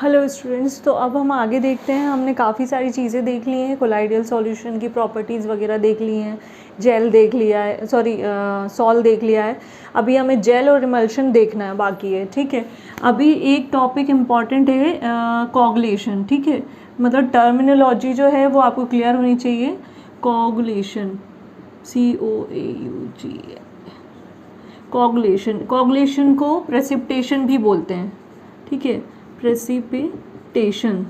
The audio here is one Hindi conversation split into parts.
हेलो स्टूडेंट्स, तो अब हम आगे देखते हैं। हमने काफ़ी सारी चीज़ें देख ली हैं, कोलाइडल सॉल्यूशन की प्रॉपर्टीज़ वगैरह देख ली हैं, जेल देख लिया है, सॉल देख लिया है। अभी हमें जेल और इमल्शन देखना है, बाकी है। ठीक है, अभी एक टॉपिक इम्पॉर्टेंट है, कोगुलेशन। ठीक है, मतलब टर्मिनोलॉजी जो है वो आपको क्लियर होनी चाहिए। कोगुलेशन, COAUG, कोगुलेशन को प्रेसिपिटेशन भी बोलते हैं। ठीक है, प्रेसिपिटेशन,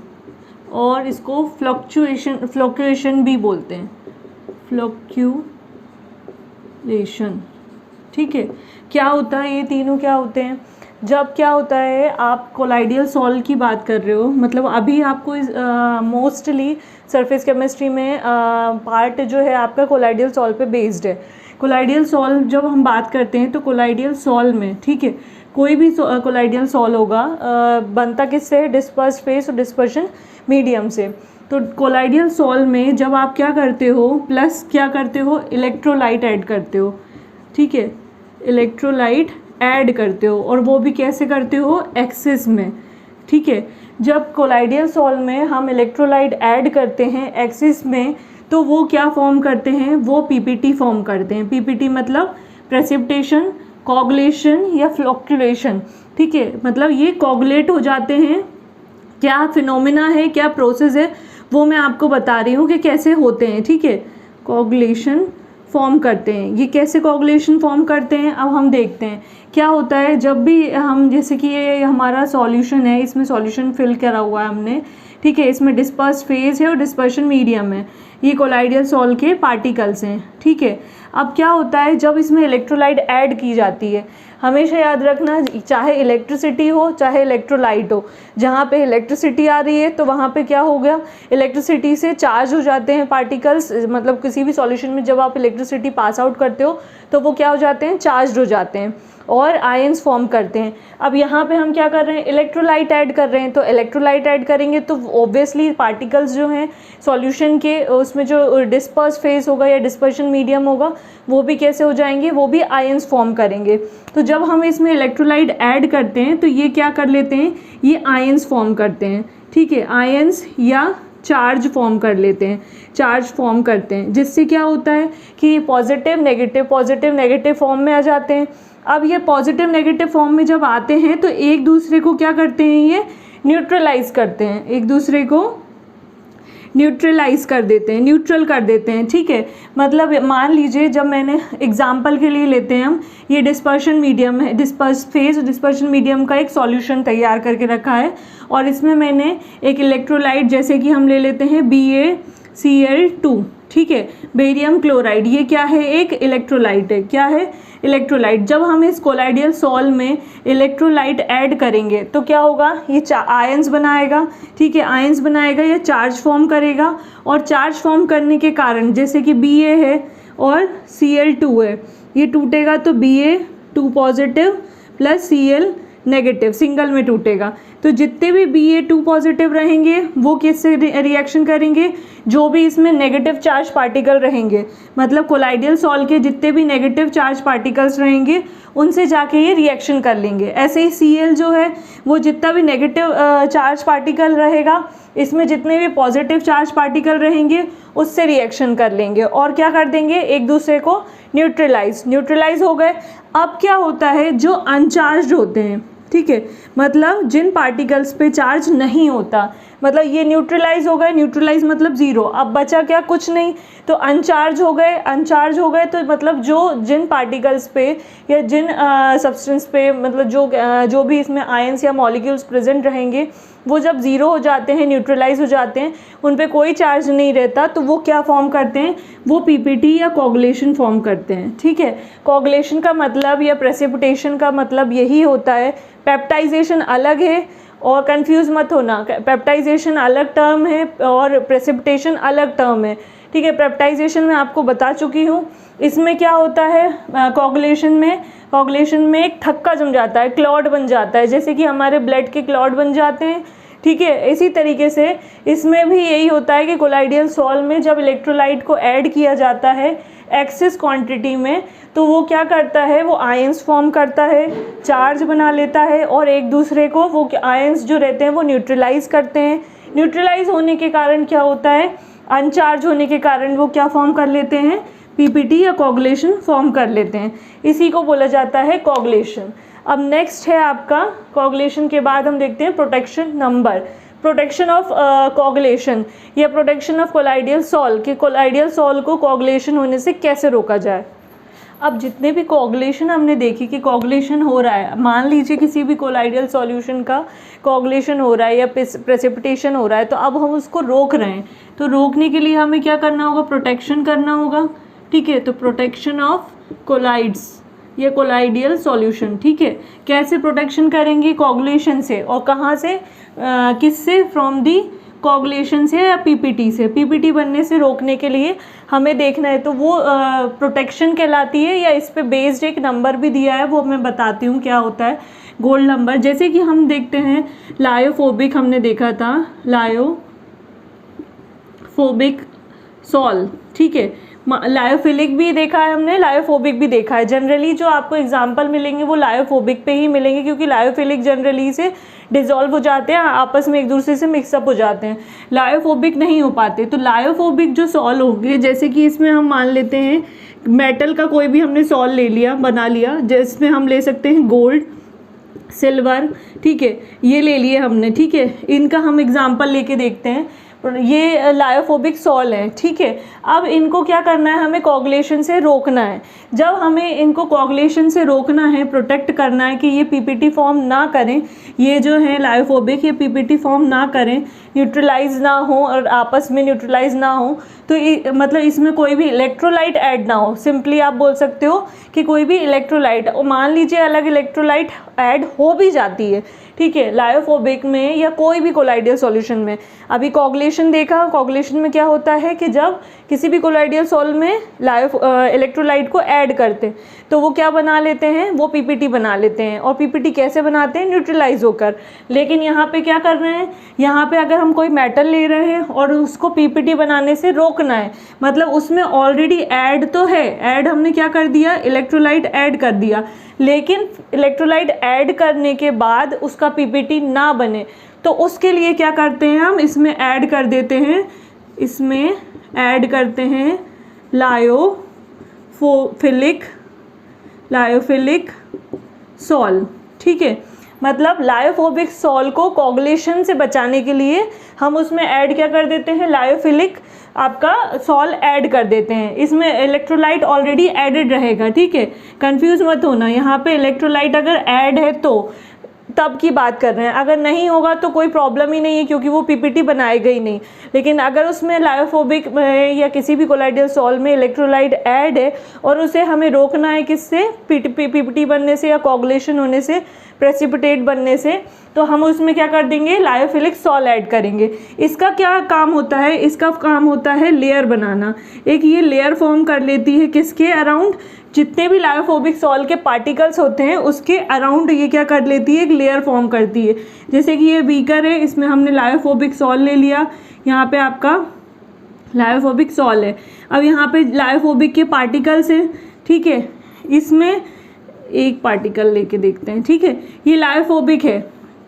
और इसको फ्लक्चुएशन भी बोलते हैं, फ्लक्चुएशन। ठीक है, क्या होता है, ये तीनों क्या होते हैं? जब क्या होता है, आप कोलाइडियल सॉल्व की बात कर रहे हो, मतलब अभी आपको मोस्टली सरफेस केमिस्ट्री में पार्ट जो है आपका कोलाइडियल सॉल्व पे बेस्ड है। कोलाइडियल सॉल्व जब हम बात करते हैं तो कोलाइडियल सॉल्व में, ठीक है, कोई भी कोलाइडियल सॉल्व होगा बनता किससे? डिस्पर्स फेस और डिस्पर्शन मीडियम से। तो कोलाइडियल सॉल्व में जब आप क्या करते हो, प्लस क्या करते हो, इलेक्ट्रोलाइट ऐड करते हो। ठीक है, इलेक्ट्रोलाइट ऐड करते हो, और वो भी कैसे करते हो? एक्सिस में। ठीक है, जब कोलाइडियल सॉल्व में हम इलेक्ट्रोलाइट ऐड करते हैं एक्सिस में, तो वो क्या फॉर्म करते हैं? वो पीपीटी फॉर्म करते हैं। पीपीटी मतलब प्रेसिपिटेशन, कोगुलेशन या फ्लक्चुएशन। ठीक है, मतलब ये कोगुलेट हो जाते हैं। क्या फिनोमिना है, क्या प्रोसेस है, वो मैं आपको बता रही हूँ कि कैसे होते हैं। ठीक है, कोगुलेशन फॉर्म करते हैं। ये कैसे कोगुलेशन फॉर्म करते हैं, अब हम देखते हैं। क्या होता है, जब भी हम, जैसे कि ये हमारा सॉल्यूशन है, इसमें सॉल्यूशन फिल करा हुआ है हमने। ठीक है, इसमें डिस्पर्स फेज है और डिस्पर्शन मीडियम है। ये कोलाइडियल सॉल्व के पार्टिकल्स हैं। ठीक है, अब क्या होता है, जब इसमें इलेक्ट्रोलाइट ऐड की जाती है, हमेशा याद रखना, चाहे इलेक्ट्रिसिटी हो चाहे इलेक्ट्रोलाइट हो, जहाँ पे इलेक्ट्रिसिटी आ रही है तो वहाँ पे क्या हो गया, इलेक्ट्रिसिटी से चार्ज हो जाते हैं पार्टिकल्स। मतलब किसी भी सॉल्यूशन में जब आप इलेक्ट्रिसिटी पास आउट करते हो तो वो क्या हो जाते हैं? चार्ज हो जाते हैं और आयंस फॉर्म करते हैं। अब यहाँ पे हम क्या कर रहे हैं? इलेक्ट्रोलाइट ऐड कर रहे हैं। तो इलेक्ट्रोलाइट ऐड करेंगे तो ऑब्वियसली पार्टिकल्स जो हैं सॉल्यूशन के, उसमें जो डिस्पर्स फेस होगा या डिस्पर्शन मीडियम होगा, वो भी कैसे हो जाएंगे? वो भी आयंस फॉर्म करेंगे। तो जब हम इसमें इलेक्ट्रोलाइट ऐड करते हैं तो ये क्या कर लेते हैं? ये आयंस फॉर्म करते हैं। ठीक है, आयंस या चार्ज फॉर्म कर लेते हैं, चार्ज फॉर्म करते हैं, जिससे क्या होता है कि पॉजिटिव नेगेटिव फॉर्म में आ जाते हैं। अब ये पॉजिटिव नेगेटिव फॉर्म में जब आते हैं तो एक दूसरे को क्या करते हैं? ये न्यूट्रलाइज करते हैं, एक दूसरे को न्यूट्रलाइज कर देते हैं, न्यूट्रल कर देते हैं। ठीक है, मतलब मान लीजिए, जब मैंने एग्जांपल के लिए लेते हैं हम, ये डिस्पर्शन मीडियम है, डिस्पर्स फेज डिस्पर्शन मीडियम का एक सॉल्यूशन तैयार करके रखा है, और इसमें मैंने एक इलेक्ट्रोलाइट, जैसे कि हम ले लेते हैं BaCl2। ठीक है, बेरियम क्लोराइड, ये क्या है? एक इलेक्ट्रोलाइट है। क्या है? इलेक्ट्रोलाइट। जब हम इस कोलाइडियल सॉल्व में इलेक्ट्रोलाइट ऐड करेंगे तो क्या होगा? ये आयंस बनाएगा। ठीक है, आयंस बनाएगा, या चार्ज फॉर्म करेगा, और चार्ज फॉर्म करने के कारण, जैसे कि Ba है और Cl2 है, ये टूटेगा तो Ba2 positive plus Cl negative, single में टूटेगा। तो जितने भी Ba2 पॉजिटिव रहेंगे वो किससे रिएक्शन करेंगे? जो भी इसमें नेगेटिव चार्ज पार्टिकल रहेंगे, मतलब कोलाइडियल सॉल्व के जितने भी नेगेटिव चार्ज पार्टिकल्स रहेंगे उनसे जाके ये रिएक्शन कर लेंगे। ऐसे ही Cl जो है वो जितना भी नेगेटिव चार्ज पार्टिकल रहेगा, इसमें जितने भी पॉजिटिव चार्ज पार्टिकल रहेंगे उससे रिएक्शन कर लेंगे, और क्या कर देंगे? एक दूसरे को न्यूट्रलाइज हो गए। अब क्या होता है, जो अनचार्ज होते हैं, ठीक है, मतलब जिन पार्टिकल्स पे चार्ज नहीं होता, मतलब ये न्यूट्रलाइज हो गए, न्यूट्रलाइज मतलब ज़ीरो, अब बचा क्या? कुछ नहीं। तो अनचार्ज हो गए तो मतलब जिन पार्टिकल्स पे या जिन सब्सटेंस पे, मतलब जो भी इसमें आयंस या मॉलिक्यूल्स प्रेजेंट रहेंगे, वो जब ज़ीरो हो जाते हैं, न्यूट्रलाइज हो जाते हैं, उन पे कोई चार्ज नहीं रहता, तो वो क्या फॉर्म करते हैं? वो पीपीटी या कोगुलेशन फॉर्म करते हैं। ठीक है, कोगुलेशन का मतलब या प्रेसिपिटेशन का मतलब यही होता है। पेप्टाइजेशन अलग है, और कंफ्यूज मत होना, पेप्टाइजेशन अलग टर्म है और प्रेसिपिटेशन अलग टर्म है। ठीक है, पेप्टाइजेशन मैं आपको बता चुकी हूँ। इसमें क्या होता है, कोगुलेशन में एक थक्का जम जाता है, क्लॉड बन जाता है, जैसे कि हमारे ब्लड के क्लॉड बन जाते हैं। ठीक है, इसी तरीके से इसमें भी यही होता है कि कोलाइडियल सॉल्व में जब इलेक्ट्रोलाइट को ऐड किया जाता है एक्सेस क्वांटिटी में, तो वो क्या करता है, वो आयंस फॉर्म करता है, चार्ज बना लेता है और एक दूसरे को वो आयंस जो रहते हैं वो न्यूट्रलाइज करते हैं। न्यूट्रलाइज होने के कारण क्या होता है, अनचार्ज होने के कारण वो क्या फॉर्म कर लेते हैं, पीपीटी या कोगुलेशन फॉर्म कर लेते हैं। इसी को बोला जाता है कोगुलेशन। अब नेक्स्ट है आपका कोगुलेशन के बाद हम देखते हैं protection number, protection of coagulation या प्रोटेक्शन ऑफ कोलाइडियल सॉल्व, कि कोलाइडियल सॉल्व को कोगुलेशन होने से कैसे रोका जाए। अब जितने भी कोगुलेशन हमने देखी कि कोगुलेशन हो रहा है, मान लीजिए किसी भी कोलाइडियल सॉल्यूशन का कोगुलेशन हो रहा है या प्रेसिपिटेशन हो रहा है, तो अब हम उसको रोक रहे हैं, तो रोकने के लिए हमें क्या करना होगा, प्रोटेक्शन करना होगा, ठीक है। तो प्रोटेक्शन ऑफ कोलाइड्स या कोलाइडियल सॉल्यूशन, ठीक है। कैसे प्रोटेक्शन करेंगे, कोगुलेशन से, और कहाँ से, किससे, फ्रॉम दी कोगुलेशन से या पीपीटी से। पीपीटी बनने से रोकने के लिए हमें देखना है, तो वो प्रोटेक्शन कहलाती है, या इस पे बेस्ड एक नंबर भी दिया है, वो मैं बताती हूँ क्या होता है, गोल्ड नंबर। जैसे कि हम देखते हैं लायोफोबिक, हमने देखा था लायोफोबिक सॉल्व, ठीक है। लायोफिलिक भी देखा है हमने, लायोफोबिक भी देखा है। जनरली जो आपको एग्जांपल मिलेंगे वो लायोफोबिक पे ही मिलेंगे, क्योंकि लायोफिलिक जनरली से डिसॉल्व हो जाते हैं, आपस में एक दूसरे से मिक्सअप हो जाते हैं, लायोफोबिक नहीं हो पाते। तो लायोफोबिक जो सॉल्व होंगे, जैसे कि इसमें हम मान लेते हैं मेटल का कोई भी हमने सॉल्व ले लिया, बना लिया, जिसमें हम ले सकते हैं गोल्ड, सिल्वर, ठीक है, ये ले लिए हमने, ठीक है। इनका हम एग्जाम्पल लेके देखते हैं, ये लायोफोबिक सॉल्व है, ठीक है। अब इनको क्या करना है, हमें कोगुलेशन से रोकना है। जब हमें इनको कोगुलेशन से रोकना है, प्रोटेक्ट करना है कि ये पीपीटी फॉर्म ना करें, ये जो है लायोफोबिक, ये पीपीटी फॉर्म ना करें, न्यूट्रलाइज ना हो और आपस में न्यूट्रलाइज ना हो, तो मतलब इसमें कोई भी इलेक्ट्रोलाइट ऐड ना हो। सिंपली आप बोल सकते हो कि कोई भी इलेक्ट्रोलाइट, मान लीजिए अलग इलेक्ट्रोलाइट ऐड हो भी जाती है, ठीक है, लायोफोबिक में या कोई भी कोलाइडियल सॉल्यूशन में। अभी कोगुलेशन देखा, कोगुलेशन में क्या होता है कि जब किसी भी कोलाइडियल सॉल्व में इलेक्ट्रोलाइट को ऐड करते तो वो क्या बना लेते हैं, वो पीपीटी बना लेते हैं। और पीपीटी कैसे बनाते हैं, न्यूट्रलाइज होकर। लेकिन यहाँ पे क्या कर रहे हैं, यहाँ पे अगर हम कोई मेटल ले रहे हैं और उसको पीपीटी बनाने से रोकना है, मतलब उसमें ऑलरेडी ऐड तो है, ऐड हमने क्या कर दिया, इलेक्ट्रोलाइट ऐड कर दिया, लेकिन इलेक्ट्रोलाइट ऐड करने के बाद उसका पीपीटी ना बने, तो उसके लिए क्या करते हैं, हम इसमें ऐड कर देते हैं, इसमें ऐड करते हैं लायोफिलिक सॉल्व, ठीक है। मतलब लायोफोबिक सॉल्व को कोगुलेशन से बचाने के लिए हम उसमें ऐड क्या कर देते हैं, लायोफिलिक आपका सॉल्व ऐड कर देते हैं। इसमें इलेक्ट्रोलाइट ऑलरेडी एडेड रहेगा, ठीक है, कंफ्यूज मत होना। यहाँ पे इलेक्ट्रोलाइट अगर ऐड है तो तब की बात कर रहे हैं, अगर नहीं होगा तो कोई प्रॉब्लम ही नहीं है, क्योंकि वो पीपीटी बनाएगा ही नहीं। लेकिन अगर उसमें लायोफोबिक या किसी भी कोलाइडियल सॉल्व में इलेक्ट्रोलाइट ऐड है और उसे हमें रोकना है किससे, पीपीटी बनने से या कोगुलेशन होने से, प्रेसिपिटेट बनने से, तो हम उसमें क्या कर देंगे, लायोफिलिक सॉल्व ऐड करेंगे। इसका क्या काम होता है, इसका काम होता है लेयर बनाना। एक ये लेयर फॉर्म कर लेती है किसके अराउंड, जितने भी लायोफोबिक सॉल्व के पार्टिकल्स होते हैं उसके अराउंड ये क्या कर लेती है, एक लेयर फॉर्म करती है। जैसे कि ये बीकर है, इसमें हमने लायोफोबिक सॉल्व ले लिया, यहाँ पे आपका लायोफोबिक सॉल्व है। अब यहाँ पे लायोफोबिक के पार्टिकल्स हैं, ठीक है, इसमें एक पार्टिकल लेके देखते हैं, ठीक है, ये लायोफोबिक है,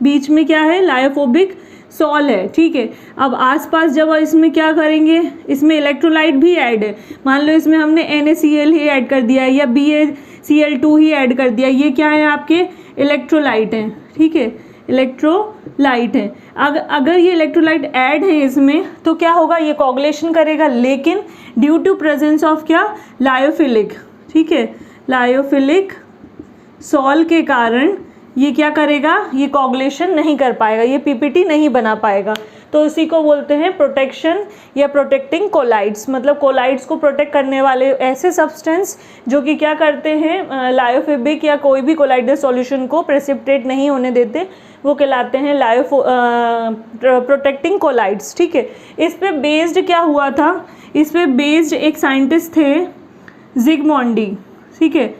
बीच में क्या है, लायोफोबिक सॉल्व है, ठीक है। अब आसपास जब इसमें क्या करेंगे, इसमें इलेक्ट्रोलाइट भी ऐड है, मान लो इसमें हमने NaCl ही ऐड कर दिया है या BaCl2 ही ऐड कर दिया, ये क्या है, आपके इलेक्ट्रोलाइट हैं, ठीक है, इलेक्ट्रोलाइट है। अगर ये इलेक्ट्रोलाइट ऐड है इसमें तो क्या होगा, ये कोगुलेशन करेगा, लेकिन ड्यू टू प्रेजेंस ऑफ क्या, लायोफिलिक, ठीक है, लायोफिलिक सॉल्व के कारण ये क्या करेगा, ये कोगुलेशन नहीं कर पाएगा, ये पीपीटी नहीं बना पाएगा। तो इसी को बोलते हैं प्रोटेक्शन या प्रोटेक्टिंग कोलाइड्स। मतलब कोलाइड्स को प्रोटेक्ट करने वाले ऐसे सब्सटेंस जो कि क्या करते हैं, लायोफोबिक या कोई भी कोलाइडल सॉल्यूशन को प्रेसिपिटेट नहीं होने देते, वो कहलाते हैं प्रोटेक्टिंग कोलाइड्स, ठीक है। इस पे बेस्ड क्या हुआ था, इस पे बेस्ड एक साइंटिस्ट थे जिगमॉन्डी, ठीक है,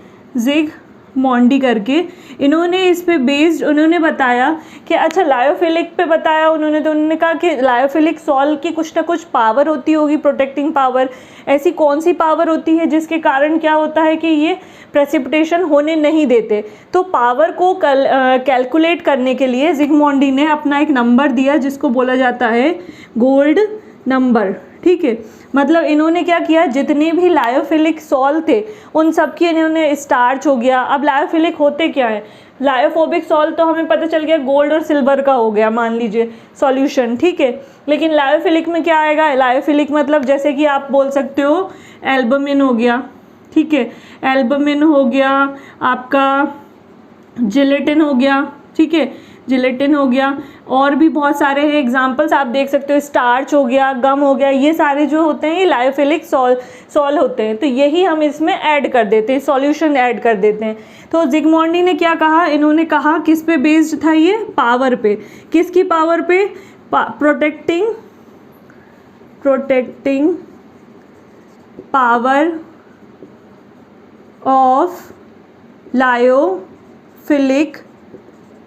मॉन्डी करके, इन्होंने इस पे बेस्ड उन्होंने बताया कि अच्छा लायोफिलिक पे बताया उन्होंने, तो उन्होंने कहा कि लायोफिलिक सॉल्ट की कुछ ना कुछ पावर होती होगी, प्रोटेक्टिंग पावर। ऐसी कौन सी पावर होती है जिसके कारण क्या होता है कि ये प्रेसिपिटेशन होने नहीं देते। तो पावर को कैलकुलेट करने के लिए जिग्मोंडी ने अपना एक नंबर दिया जिसको बोला जाता है गोल्ड नंबर, ठीक है। मतलब इन्होंने क्या किया, जितने भी लायोफिलिक सॉल्ट थे उन सब की इन्होंने स्टार्च हो गया। अब लायोफिलिक होते क्या है, लायोफोबिक सॉल्ट तो हमें पता चल गया गोल्ड और सिल्वर का हो गया मान लीजिए सॉल्यूशन, ठीक है। लेकिन लायोफिलिक में क्या आएगा, लायोफिलिक मतलब जैसे कि आप बोल सकते हो एल्बुमिन हो गया, ठीक है, एल्बुमिन हो गया, आपका जिलेटिन हो गया, ठीक है, जिलेटिन हो गया, और भी बहुत सारे हैं एग्जांपल्स आप देख सकते हो, स्टार्च हो गया, गम हो गया, ये सारे जो होते हैं ये लायोफिलिक सॉल होते हैं। तो यही हम इसमें ऐड कर देते हैं, सॉल्यूशन ऐड कर देते हैं। तो जिग्मोंडी ने क्या कहा, इन्होंने कहा किस पे बेस्ड था ये, पावर पे। किसकी पावर पे, protecting power of lyophilic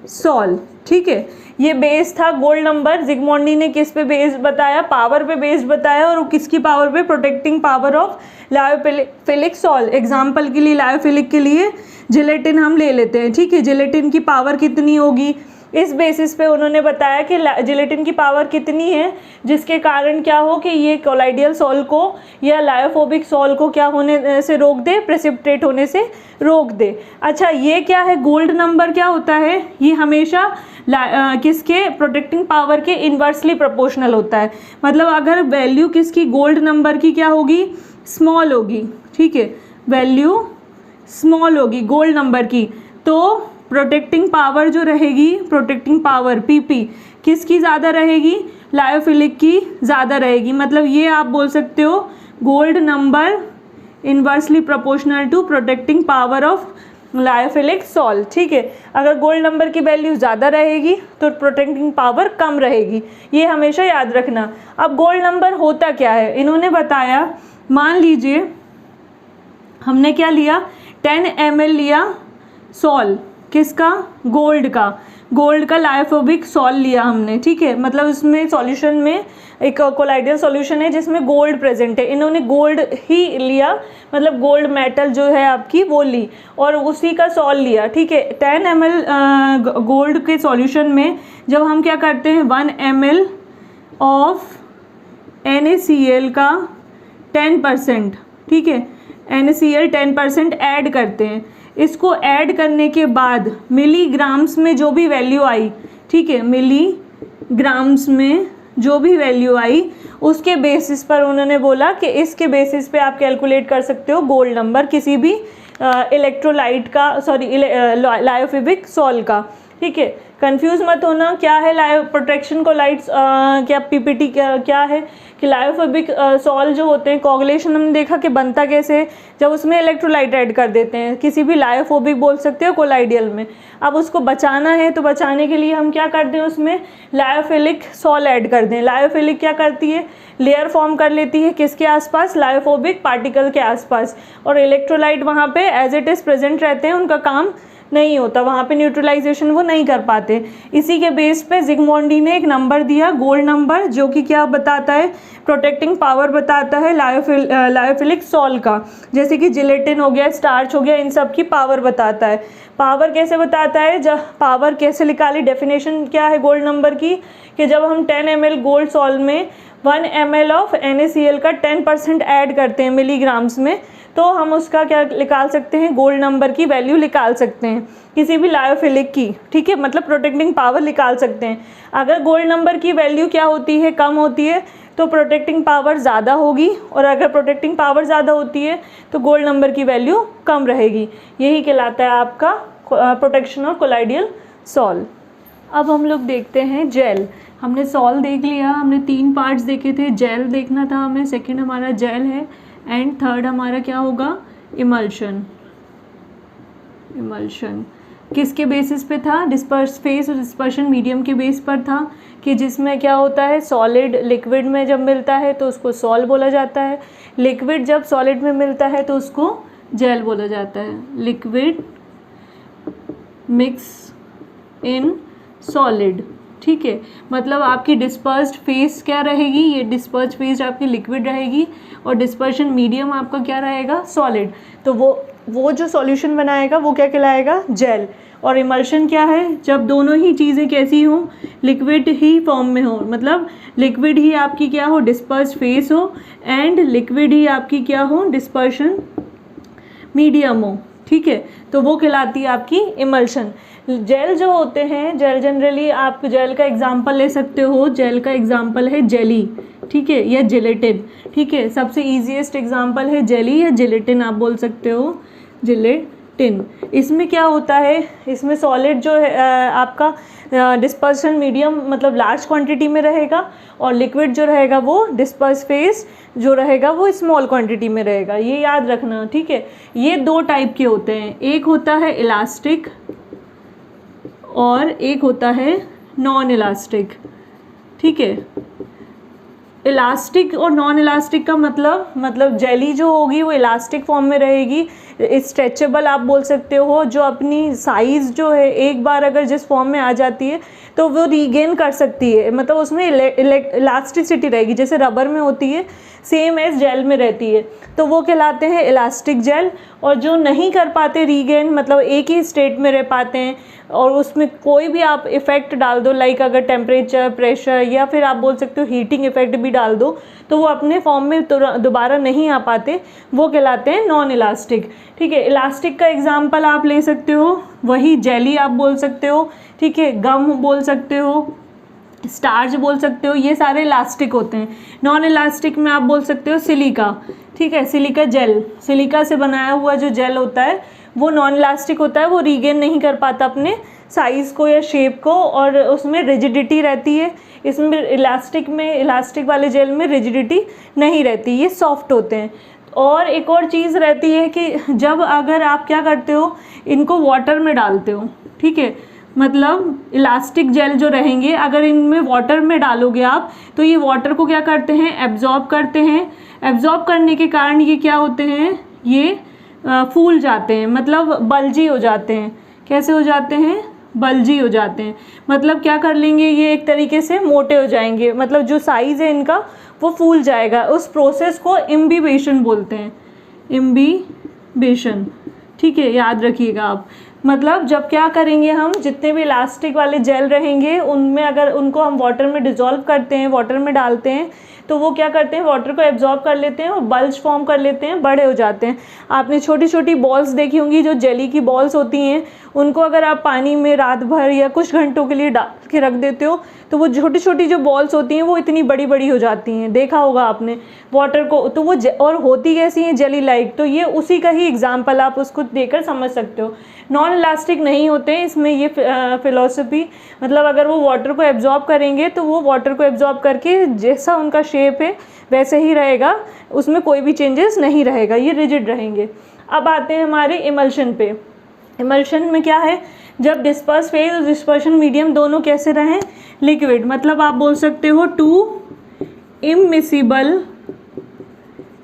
salt, ठीक है। ये बेस था गोल्ड नंबर। जिग्मोंडी ने किस पे बेस्ड बताया, पावर पे बेस्ड बताया, और किसकी पावर पे, protecting power of lyophilic salt. Example के लिए लायोफिलिक के लिए जिलेटिन हम ले लेते हैं, ठीक है। जिलेटिन की पावर कितनी होगी, इस बेसिस पे उन्होंने बताया कि जिलेटिन की पावर कितनी है जिसके कारण क्या हो कि ये कोलाइडियल सॉल्ट को या लायोफोबिक सॉल्ट को क्या होने से रोक दे, प्रेसिपिटेट होने से रोक दे। अच्छा ये क्या है, गोल्ड नंबर क्या होता है, ये हमेशा किसके, प्रोटेक्टिंग पावर के इन्वर्सली प्रोपोर्शनल होता है। मतलब अगर वैल्यू किसकी, गोल्ड नंबर की क्या होगी, स्मॉल होगी, ठीक है, वैल्यू स्मॉल होगी गोल्ड नंबर की, तो प्रोटेक्टिंग पावर जो रहेगी, प्रोटेक्टिंग पावर पीपी किसकी ज़्यादा रहेगी, लायोफिलिक की ज़्यादा रहेगी। मतलब ये आप बोल सकते हो gold number inversely proportional to protecting power of lyophilic salt, ठीक है। अगर गोल्ड नंबर की वैल्यू ज़्यादा रहेगी तो प्रोटेक्टिंग पावर कम रहेगी, ये हमेशा याद रखना। अब गोल्ड नंबर होता क्या है, इन्होंने बताया, मान लीजिए हमने क्या लिया, 10 ml लिया सॉल्ट, किसका, गोल्ड का लायोफोबिक सॉल्ट लिया हमने, ठीक है। मतलब इसमें सॉल्यूशन में एक कोलाइडियल सॉल्यूशन है जिसमें गोल्ड प्रेजेंट है, इन्होंने गोल्ड ही लिया, मतलब गोल्ड मेटल जो है आपकी वो ली और उसी का सॉल्ट लिया, ठीक है। 10 ml गोल्ड के सॉल्यूशन में जब हम क्या करते हैं, 1 ml ऑफ NaCl का 10%, ठीक है, NaCl 10% ऐड करते हैं। इसको ऐड करने के बाद मिलीग्राम्स में जो भी वैल्यू आई, ठीक है, मिलीग्राम्स में जो भी वैल्यू आई उसके बेसिस पर उन्होंने बोला कि इसके बेसिस पे आप कैलकुलेट कर सकते हो गोल्ड नंबर किसी भी इलेक्ट्रोलाइट का, सॉरी लायोफिलिक सॉल्ट का, ठीक है। कंफ्यूज मत होना, क्या है लायो प्रोटेक्शन कोलाइड्स, क्या पीपीटी क्या है कि लायोफोबिक सॉल्ट जो होते हैं, कोगुलेशन हमने देखा कि बनता कैसे है, जब उसमें इलेक्ट्रोलाइट ऐड कर देते हैं, किसी भी लायोफोबिक बोल सकते हो कोलाइडियल में। अब उसको बचाना है तो बचाने के लिए हम क्या कर दें, उसमें लायोफिलिक सॉल्ट ऐड कर दें। लायोफिलिक क्या करती है, लेयर फॉर्म कर लेती है किसके आसपास, लायोफोबिक पार्टिकल के आसपास, और इलेक्ट्रोलाइट वहाँ पे एज इट इज़ प्रेजेंट रहते हैं, उनका काम नहीं होता, वहाँ पे न्यूट्रलाइजेशन वो नहीं कर पाते। इसी के बेस पे जिग्मोंडी ने एक नंबर दिया, गोल्ड नंबर, जो कि क्या बताता है, प्रोटेक्टिंग पावर बताता है लायोफिलिक सॉल्ट का। जैसे कि जिलेटिन हो गया, स्टार्च हो गया, इन सब की पावर बताता है। पावर कैसे बताता है, जब पावर कैसे निकाली, डेफिनेशन क्या है गोल्ड नंबर की, कि जब हम 10 ml गोल्ड सॉल्ट में 1 ml ऑफ NaCl का 10% ऐड करते हैं मिलीग्राम्स में, तो हम उसका क्या निकाल सकते हैं, गोल्ड नंबर की वैल्यू निकाल सकते हैं किसी भी लायोफिलिक की, ठीक है, मतलब प्रोटेक्टिंग पावर निकाल सकते हैं। अगर गोल्ड नंबर की वैल्यू क्या होती है, कम होती है, तो प्रोटेक्टिंग पावर ज़्यादा होगी, और अगर प्रोटेक्टिंग पावर ज़्यादा होती है तो गोल्ड नंबर की वैल्यू कम रहेगी। यही कहलाता है आपका प्रोटेक्शन ऑफ कोलाइडियल सॉल्ट। अब हम लोग देखते हैं जेल। हमने सॉल्ट देख लिया, हमने 3 पार्ट्स देखे थे, जेल देखना था हमें, सेकंड हमारा जेल है, एंड थर्ड हमारा क्या होगा, इमल्शन। किसके बेसिस पे था, डिस्पर्स फेस और डिस्पर्शन मीडियम के बेस पर था, कि जिसमें क्या होता है, सॉलिड लिक्विड में जब मिलता है तो उसको सॉल्ट बोला जाता है, लिक्विड जब सॉलिड में मिलता है तो उसको जेल बोला जाता है। Liquid mix in solid. ठीक है, मतलब आपकी डिस्पर्स्ड फेज क्या रहेगी, ये डिस्पर्स्ड फेज आपकी लिक्विड रहेगी और डिस्पर्शन मीडियम आपका क्या रहेगा, सॉलिड। तो वो जो सॉल्यूशन बनाएगा वो क्या कहलाएगा, जेल। और इमल्शन क्या है, जब दोनों ही चीज़ें कैसी हों, लिक्विड ही फॉर्म में हो, मतलब लिक्विड ही आपकी क्या हो, डिस्पर्स्ड फेज हो, एंड लिक्विड ही आपकी क्या हो, डिस्पर्शन मीडियम हो। ठीक है, तो वो कहलाती है आपकी इमल्शन। जेल जो होते हैं, जेल जनरली आप जेल का एग्जांपल ले सकते हो, जेल का एग्जांपल है जेली, ठीक है, या जिलेटिन। ठीक है, सबसे इजीएस्ट एग्जांपल है जेली या जिलेटिन, आप बोल सकते हो जिलेटिन। इसमें क्या होता है, इसमें सॉलिड जो है आपका डिस्पर्शन मीडियम मतलब लार्ज क्वांटिटी में रहेगा, और लिक्विड जो रहेगा वो डिस्पर्स फेज जो रहेगा वो स्मॉल क्वांटिटी में रहेगा, ये याद रखना। ठीक है, ये दो टाइप के होते हैं, एक होता है इलास्टिक और एक होता है नॉन इलास्टिक। ठीक है, इलास्टिक और नॉन इलास्टिक का मतलब जेली जो होगी वो इलास्टिक फॉर्म में रहेगी, स्ट्रेचेबल आप बोल सकते हो, जो अपनी साइज़ जो है एक बार अगर जिस फॉर्म में आ जाती है तो वो रीगेन कर सकती है, मतलब उसमें इलास्टिसिटी रहेगी, जैसे रबर में होती है सेम एज जेल में रहती है, तो वो कहलाते हैं इलास्टिक जेल। और जो नहीं कर पाते रीगेन, मतलब एक ही स्टेट में रह पाते हैं और उसमें कोई भी आप इफ़ेक्ट डाल दो, लाइक अगर टेम्परेचर, प्रेशर या फिर आप बोल सकते हो हीटिंग इफ़ेक्ट भी डाल दो, तो वो अपने फॉर्म में दोबारा नहीं आ पाते, वो कहलाते हैं नॉन इलास्टिक। ठीक है, इलास्टिक का एग्जांपल आप ले सकते हो, वही जेली आप बोल सकते हो, ठीक है, गम बोल सकते हो, स्टार्च बोल सकते हो, ये सारे इलास्टिक होते हैं। नॉन इलास्टिक में आप बोल सकते हो सिलिका। ठीक है, सिलिका जेल, सिलिका से बनाया हुआ जो जेल होता है वो नॉन इलास्टिक होता है, वो रीगेन नहीं कर पाता अपने साइज़ को या शेप को, और उसमें रिजिडिटी रहती है। इसमें इलास्टिक वाले जेल में रिजिडिटी नहीं रहती, ये सॉफ्ट होते हैं। और एक और चीज़ रहती है कि जब अगर आप क्या करते हो, इनको वाटर में डालते हो, ठीक है, मतलब इलास्टिक जेल जो रहेंगे अगर इनमें वाटर में डालोगे आप, तो ये वाटर को क्या करते हैं, एब्जॉर्ब करते हैं। एब्जॉर्ब करने के कारण ये क्या होते हैं, ये फूल जाते हैं, मतलब बल्जी हो जाते हैं। कैसे हो जाते हैं, बल्जी हो जाते हैं, मतलब क्या कर लेंगे, ये एक तरीके से मोटे हो जाएंगे, मतलब जो साइज़ है इनका वो फूल जाएगा। उस प्रोसेस को इम्बिबेशन बोलते हैं, इम्बिबेशन। ठीक है, याद रखिएगा आप। मतलब जब क्या करेंगे, हम जितने भी इलास्टिक वाले जेल रहेंगे उनमें अगर उनको हम वाटर में डिज़ोल्व करते हैं, वाटर में डालते हैं, तो वो क्या करते हैं, वाटर को एब्जॉर्ब कर लेते हैं और बल्ज फॉर्म कर लेते हैं, बड़े हो जाते हैं। आपने छोटी छोटी बॉल्स देखी होंगी, जो जेली की बॉल्स होती हैं, उनको अगर आप पानी में रात भर या कुछ घंटों के लिए डाल के रख देते हो, तो वो छोटी छोटी जो बॉल्स होती हैं वो इतनी बड़ी बड़ी हो जाती हैं, देखा होगा आपने वाटर को। तो वो और होती कैसी हैं, जेली लाइक। तो ये उसी का ही एग्जाम्पल आप उसको देकर समझ सकते हो। नॉन इलास्टिक नहीं होते हैं, इसमें ये फिलॉसफी, मतलब अगर वो वाटर को एब्जॉर्ब करेंगे तो वो वाटर को एब्जॉर्ब करके जैसा उनका शेप है वैसे ही रहेगा, उसमें कोई भी चेंजेस नहीं रहेगा, ये रिजिड रहेंगे। अब आते हैं हमारे इमल्शन पे। इमल्शन में क्या है, जब डिस्पर्स फेज और डिस्पर्शन मीडियम दोनों कैसे रहें, लिक्विड, मतलब आप बोल सकते हो टू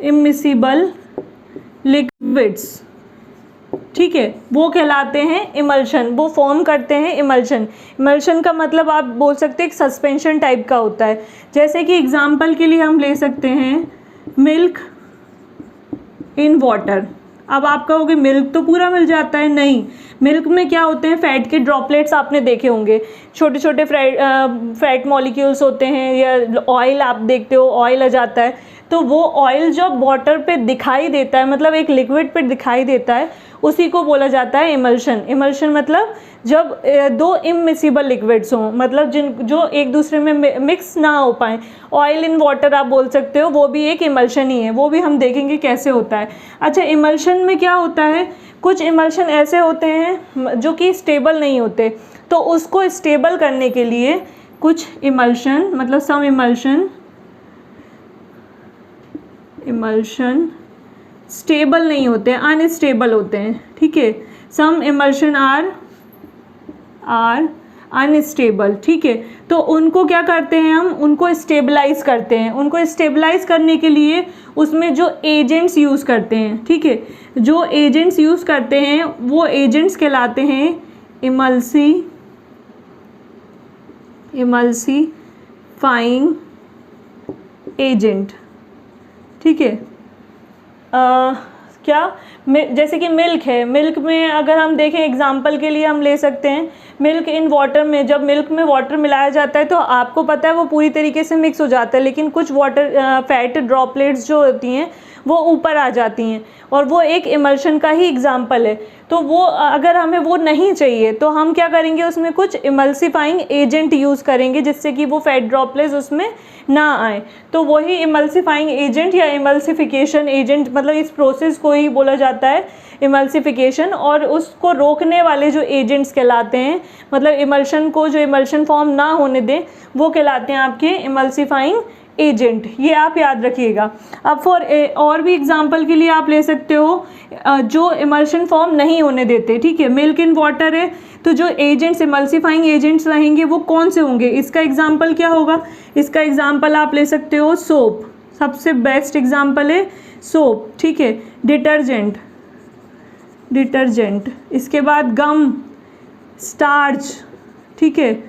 इमिसिबल लिक्विड्स। ठीक है, वो कहलाते हैं इमल्शन, वो फॉर्म करते हैं इमल्शन। इमल्शन का मतलब आप बोल सकते हैं एक सस्पेंशन टाइप का होता है। जैसे कि एग्जांपल के लिए हम ले सकते हैं मिल्क इन वाटर। अब आप कहोगे मिल्क तो पूरा मिल जाता है, नहीं, मिल्क में क्या होते हैं, फैट के ड्रॉपलेट्स आपने देखे होंगे, छोटे छोटे फैट मॉलिक्यूल्स होते हैं, या ऑयल आप देखते हो, ऑयल आ जाता है, तो वो ऑयल जब वाटर पे दिखाई देता है, मतलब एक लिक्विड पे दिखाई देता है, उसी को बोला जाता है इमल्शन। इमल्शन मतलब जब दो इमिसिबल लिक्विड्स हों, मतलब जो एक दूसरे में मिक्स ना हो पाए। ऑयल इन वाटर आप बोल सकते हो, वो भी एक इमल्शन ही है, वो भी हम देखेंगे कैसे होता है। अच्छा, इमल्शन में क्या होता है, कुछ इमल्शन ऐसे होते हैं जो कि स्टेबल नहीं होते, तो उसको स्टेबल करने के लिए कुछ इमल्शन, मतलब सम इमल्शन स्टेबल नहीं होते, अनस्टेबल होते हैं। ठीक है, सम इमल्शन आर अनस्टेबल। ठीक है, तो उनको क्या करते हैं, हम उनको स्टेबलाइज करते हैं। उनको स्टेबलाइज करने के लिए उसमें जो एजेंट्स यूज़ करते हैं, ठीक है, जो एजेंट्स यूज़ करते हैं वो एजेंट्स कहलाते हैं इमल्सीफाइंग एजेंट, ठीक है। क्या जैसे कि मिल्क है, मिल्क में अगर हम देखें एग्जांपल के लिए हम ले सकते हैं मिल्क इन वाटर में, जब मिल्क में वाटर मिलाया जाता है तो आपको पता है वो पूरी तरीके से मिक्स हो जाता है, लेकिन कुछ वाटर फैट ड्रॉपलेट्स जो होती हैं वो ऊपर आ जाती हैं, और वो एक इमल्शन का ही एग्जांपल है। तो वो अगर हमें वो नहीं चाहिए तो हम क्या करेंगे, उसमें कुछ इमल्सीफाइंग एजेंट यूज़ करेंगे जिससे कि वो फैट ड्रॉपलेट्स उसमें ना आए। तो वही इमल्सीफाइंग एजेंट या इमल्सिफिकेशन एजेंट, मतलब इस प्रोसेस को ही बोला जाता है इमल्सिफिकेशन, और उसको रोकने वाले जो एजेंट्स कहलाते हैं, मतलब इमल्शन को जो इमल्शन फॉर्म ना होने दें वो कहलाते हैं आपके इमल्सीफाइंग एजेंट। ये आप याद रखिएगा। अब और भी एग्जांपल के लिए आप ले सकते हो जो इमल्शन फॉर्म नहीं होने देते, ठीक है। मिल्क इन वाटर है तो जो एजेंट्स इमल्सीफाइंग एजेंट्स रहेंगे वो कौन से होंगे, इसका एग्जांपल क्या होगा, इसका एग्जांपल आप ले सकते हो सोप, सबसे बेस्ट एग्जांपल है सोप, ठीक है। डिटर्जेंट, इसके बाद गम, स्टार्च, ठीक है,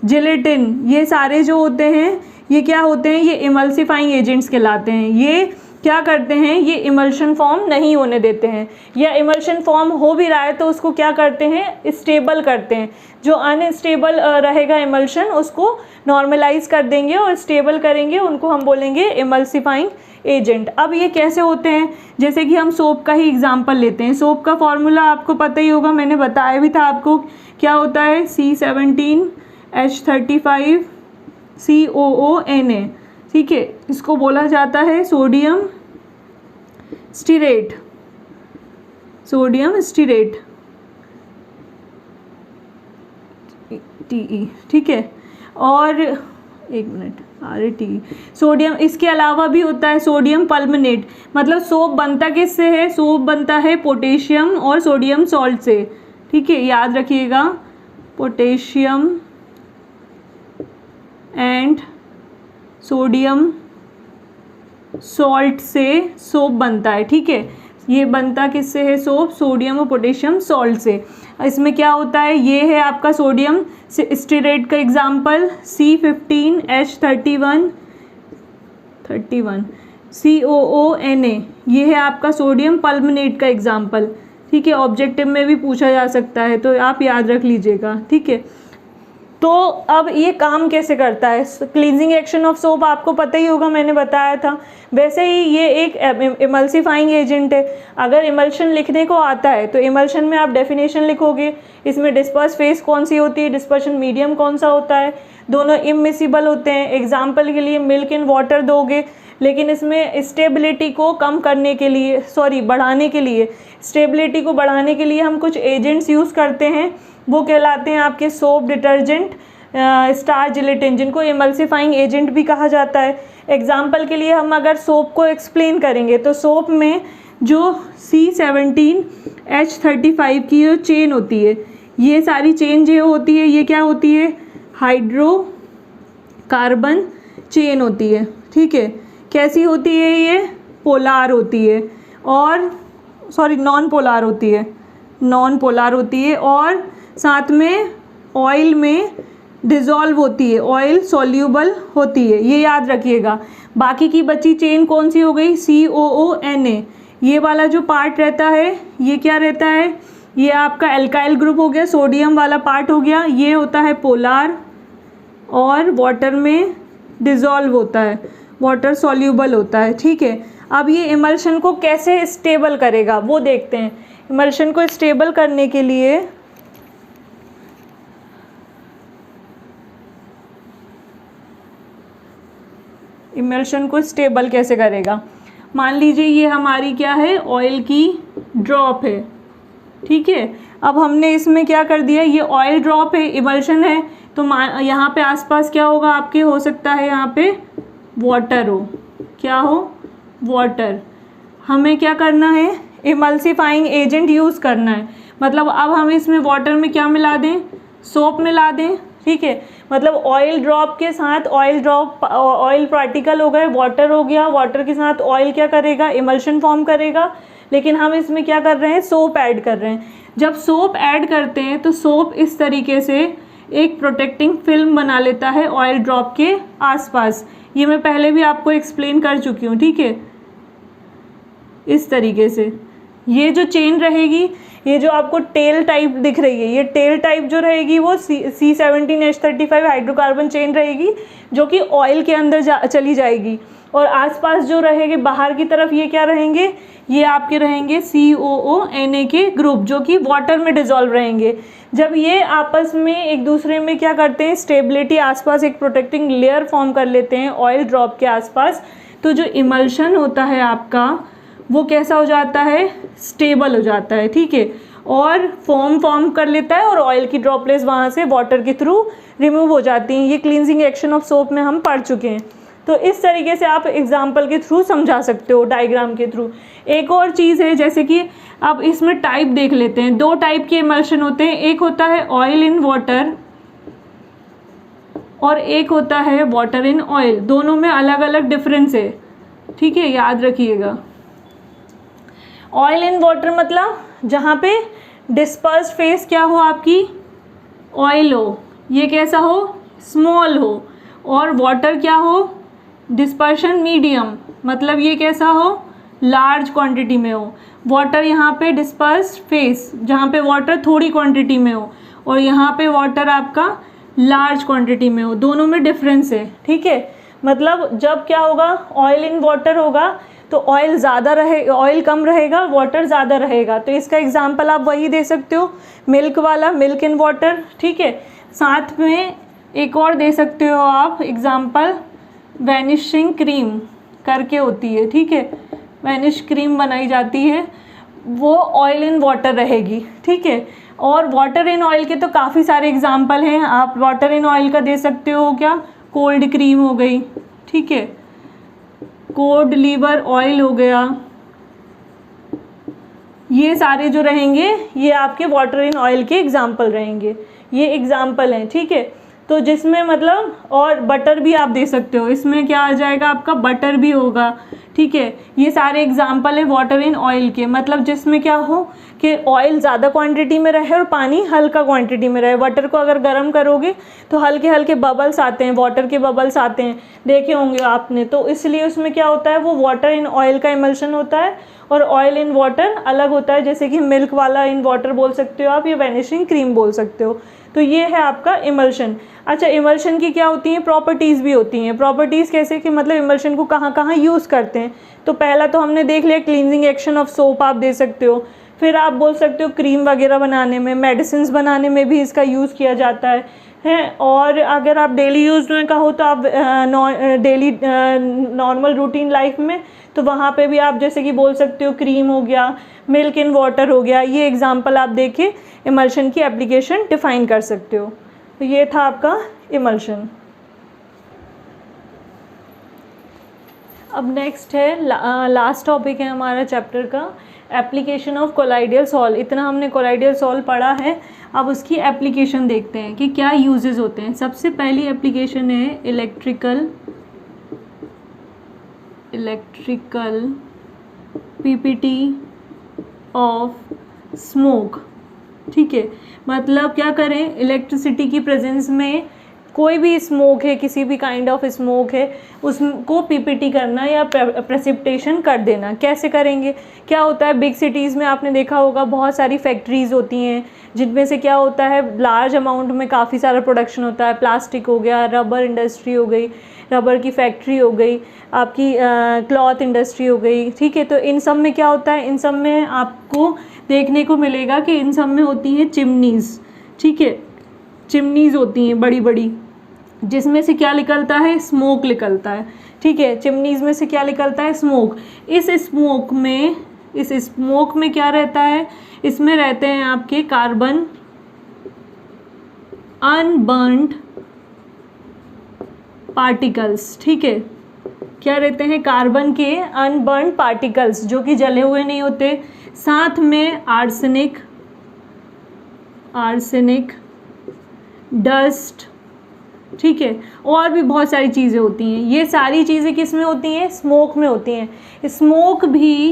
जिलेटिन, ये सारे जो होते हैं ये क्या होते हैं, ये इमल्सीफाइंग एजेंट्स कहलाते हैं। ये क्या करते हैं, ये इमल्शन फॉर्म नहीं होने देते हैं, या इमल्शन फॉर्म हो भी रहा है तो उसको क्या करते हैं, स्टेबल करते हैं। जो अनस्टेबल रहेगा इमल्शन उसको नॉर्मलाइज कर देंगे और स्टेबल करेंगे, उनको हम बोलेंगे इमल्सीफाइंग एजेंट। अब ये कैसे होते हैं, जैसे कि हम सोप का ही एग्जांपल लेते हैं। सोप का फॉर्मूला आपको पता ही होगा, मैंने बताया भी था आपको, क्या होता है C17H35 COONA, ठीक है। इसको बोला जाता है सोडियम स्टीरेट, TE, ठीक है। और एक मिनट, RTE सोडियम, इसके अलावा भी होता है सोडियम परमनेट, मतलब सोप बनता किससे है, सोप बनता है पोटेशियम और सोडियम सॉल्ट से, ठीक है, याद रखिएगा, पोटेशियम एंड सोडियम सॉल्ट से सोप बनता है, ठीक है। ये बनता किससे है सोप, सोडियम और पोटेशियम सॉल्ट से। इसमें क्या होता है, ये है आपका सोडियम स्टीरेट का एग्जांपल C15H31 COONA, ये है आपका सोडियम परमनेट का एग्जांपल, ठीक है। ऑब्जेक्टिव में भी पूछा जा सकता है तो आप याद रख लीजिएगा, ठीक है। तो अब ये काम कैसे करता है, क्लींजिंग एक्शन ऑफ सोप आपको पता ही होगा, मैंने बताया था। वैसे ही ये एक इमल्सीफाइंग एजेंट है। अगर इमल्शन लिखने को आता है तो इमल्शन में आप डेफिनेशन लिखोगे, इसमें डिस्पर्स फेस कौन सी होती है, डिस्पर्शन मीडियम कौन सा होता है, दोनों इममिसिबल होते हैं। एग्जाम्पल के लिए मिल्क इन वाटर दोगे, लेकिन इसमें स्टेबिलिटी को कम करने के लिए, बढ़ाने के लिए, स्टेबिलिटी को बढ़ाने के लिए हम कुछ एजेंट्स यूज़ करते हैं, वो कहलाते हैं आपके सोप, डिटर्जेंट, स्टार, जिलेटिन, जिनको इमल्सीफाइंग एजेंट भी कहा जाता है। एग्जाम्पल के लिए हम अगर सोप को एक्सप्लेन करेंगे तो सोप में जो C17H35 की जो चेन होती है, ये सारी चेन जो होती है ये क्या होती है, हाइड्रोकार्बन चेन होती है, ठीक है। कैसी होती है, ये पोलार होती है, और नॉन पोलार होती है, और साथ में ऑयल में डिज़ोल्व होती है, ऑयल सॉल्यूबल होती है, ये याद रखिएगा। बाकी की बची चेन कौन सी हो गई, COONA, ये वाला जो पार्ट रहता है ये क्या रहता है, ये आपका एल्काइल ग्रुप हो गया, सोडियम वाला पार्ट हो गया, ये होता है पोलार और वाटर में डिज़ोल्व होता है, वाटर सॉल्यूबल होता है, ठीक है। अब ये इमल्शन को कैसे स्टेबल करेगा वो देखते हैं। इमल्शन को स्टेबल करने के लिए इमल्शन को स्टेबल कैसे करेगा, मान लीजिए ये हमारी क्या है, ऑयल की ड्रॉप है, ठीक है। अब हमने इसमें क्या कर दिया, ये ऑयल ड्रॉप है, इमल्शन है, तो यहाँ पे आसपास क्या होगा आपके, हो सकता है यहाँ पे वाटर हो, क्या हो, वाटर। हमें क्या करना है, इमल्सीफाइंग एजेंट यूज़ करना है, मतलब अब हम इसमें वाटर में क्या मिला दें, सोप मिला दें, ठीक है। मतलब ऑयल ड्रॉप के साथ ऑयल पार्टिकल हो गए, वाटर हो गया, वाटर के साथ ऑयल क्या करेगा, इमल्शन फॉर्म करेगा, लेकिन हम इसमें क्या कर रहे हैं, सोप ऐड कर रहे हैं। जब सोप ऐड करते हैं तो सोप इस तरीके से एक प्रोटेक्टिंग फिल्म बना लेता है ऑयल ड्रॉप के आसपास। ये मैं पहले भी आपको एक्सप्लेन कर चुकी हूँ, ठीक है। इस तरीके से ये जो चेन रहेगी, ये जो आपको टेल टाइप दिख रही है, ये टेल टाइप जो रहेगी वो C17H35 हाइड्रोकार्बन चेन रहेगी, जो कि ऑयल के अंदर चली जाएगी। और आसपास जो रहेंगे बाहर की तरफ, ये क्या रहेंगे, ये आपके रहेंगे COONA के ग्रुप, जो कि वाटर में डिजॉल्व रहेंगे। जब ये आपस में एक दूसरे में क्या करते हैं, स्टेबिलिटी, आसपास एक प्रोटेक्टिंग लेयर फॉर्म कर लेते हैं ऑयल ड्रॉप के आसपास, तो जो इमल्शन होता है आपका वो कैसा हो जाता है, स्टेबल हो जाता है, ठीक है। और फॉर्म कर लेता है और ऑयल की ड्रॉपलेट्स वहाँ से वाटर के थ्रू रिमूव हो जाती हैं। ये क्लींजिंग एक्शन ऑफ सोप में हम पढ़ चुके हैं। तो इस तरीके से आप एग्जाम्पल के थ्रू समझा सकते हो, डायग्राम के थ्रू। एक और चीज़ है, जैसे कि अब इसमें टाइप देख लेते हैं। 2 टाइप के इमल्शन होते हैं, एक होता है ऑयल इन वाटर और एक होता है वाटर इन ऑयल। दोनों में अलग अलग डिफरेंस है, ठीक है, याद रखिएगा। ऑयल इन वाटर मतलब जहाँ पे डिस्पर्स फेस क्या हो, आपकी ऑयल हो, ये कैसा हो, स्मॉल हो, और वाटर क्या हो, डिस्पर्शन मीडियम, मतलब ये कैसा हो, लार्ज क्वांटिटी में हो। वाटर यहाँ पे डिस्पर्स फेस, जहाँ पे वाटर थोड़ी क्वांटिटी में हो, और यहाँ पे वाटर आपका लार्ज क्वांटिटी में हो। दोनों में डिफरेंस है, ठीक है। मतलब जब क्या होगा, ऑयल इन वाटर होगा तो ऑयल ज़्यादा रहे, ऑयल कम रहेगा, वाटर ज़्यादा रहेगा। तो इसका एग्जांपल आप वही दे सकते हो, मिल्क वाला, मिल्क इन वाटर, ठीक है। साथ में एक और दे सकते हो आप एग्जांपल, वैनिशिंग क्रीम करके होती है, ठीक है। वैनिश क्रीम बनाई जाती है, वो ऑयल इन वाटर रहेगी, ठीक है। और वाटर इन ऑयल के तो काफ़ी सारे एग्जांपल हैं। आप वाटर इन ऑयल का दे सकते हो क्या, कोल्ड क्रीम हो गई, ठीक है, कोड लीवर ऑयल हो गया। ये सारे जो रहेंगे ये आपके वाटर इन ऑयल के एग्जाम्पल रहेंगे। ये एग्जाम्पल हैं, ठीक है। तो जिसमें मतलब, और बटर भी आप दे सकते हो, इसमें क्या आ जाएगा आपका, बटर भी होगा, ठीक है। ये सारे एग्जाम्पल हैं वाटर इन ऑयल के। मतलब जिसमें क्या हो कि ऑयल ज़्यादा क्वांटिटी में रहे और पानी हल्का क्वांटिटी में रहे। वाटर को अगर गर्म करोगे तो हल्के हल्के बबल्स आते हैं, वाटर के बबल्स आते हैं, देखे होंगे आपने। तो इसलिए उसमें क्या होता है, वो वाटर इन ऑयल का इमल्शन होता है, और ऑयल इन वाटर अलग होता है। जैसे कि मिल्क वाला इन वाटर बोल सकते हो आप, या वैनिशिंग क्रीम बोल सकते हो। तो ये है आपका इमल्शन। अच्छा, इमल्शन की क्या होती हैं, प्रॉपर्टीज़ भी होती हैं। प्रॉपर्टीज़ कैसे कि मतलब इमल्शन को कहाँ कहाँ यूज़ करते हैं। तो पहला तो हमने देख लिया, क्लींजिंग एक्शन ऑफ सोप आप दे सकते हो। फिर आप बोल सकते हो क्रीम वगैरह बनाने में, मेडिसिन बनाने में भी इसका यूज़ किया जाता है। और अगर आप डेली यूज़ में का हो तो आप डेली नॉर्मल रूटीन लाइफ में, तो वहाँ पे भी आप जैसे कि बोल सकते हो क्रीम हो गया, मिल्क इन वाटर हो गया। ये एग्जांपल आप देके इमल्शन की एप्लीकेशन डिफ़ाइन कर सकते हो। तो ये था आपका इमल्शन। अब नेक्स्ट है, लास्ट टॉपिक है हमारा चैप्टर का, एप्लीकेशन ऑफ कोलाइडियल सॉल्व। इतना हमने कोलाइडियल सॉल्व पढ़ा है, अब उसकी एप्लीकेशन देखते हैं कि क्या यूजेस होते हैं। सबसे पहली एप्लीकेशन है इलेक्ट्रिकल पीपीटी ऑफ स्मोक, ठीक है। मतलब क्या करें, इलेक्ट्रिसिटी की प्रेजेंस में कोई भी स्मोक है, किसी भी काइंड ऑफ स्मोक है, उसको पीपीटी करना या प्रेसिपिटेशन कर देना। कैसे करेंगे, क्या होता है, बिग सिटीज़ में आपने देखा होगा बहुत सारी फैक्ट्रीज़ होती हैं, जिनमें से क्या होता है, लार्ज अमाउंट में काफ़ी सारा प्रोडक्शन होता है। प्लास्टिक हो गया, रबर इंडस्ट्री हो गई, रबर की फैक्ट्री हो गई, आपकी क्लॉथ इंडस्ट्री हो गई, ठीक है। तो इन सब में क्या होता है, इन सब में आपको देखने को मिलेगा कि इन सब में होती हैं चिमनीज़, ठीक है। चिमनीज़ होती हैं बड़ी बड़ी, जिसमें से क्या निकलता है, स्मोक निकलता है, ठीक है। चिमनीज़ में से क्या निकलता है, स्मोक। इस स्मोक में क्या रहता है, इसमें रहते हैं आपके कार्बन अनबर्न्ड पार्टिकल्स, ठीक है। क्या रहते हैं, कार्बन के अनबर्न्ड पार्टिकल्स, जो कि जले हुए नहीं होते। साथ में आर्सेनिक डस्ट, ठीक है। और भी बहुत सारी चीज़ें होती हैं। ये सारी चीज़ें किस में होती हैं, स्मोक में होती हैं। स्मोक भी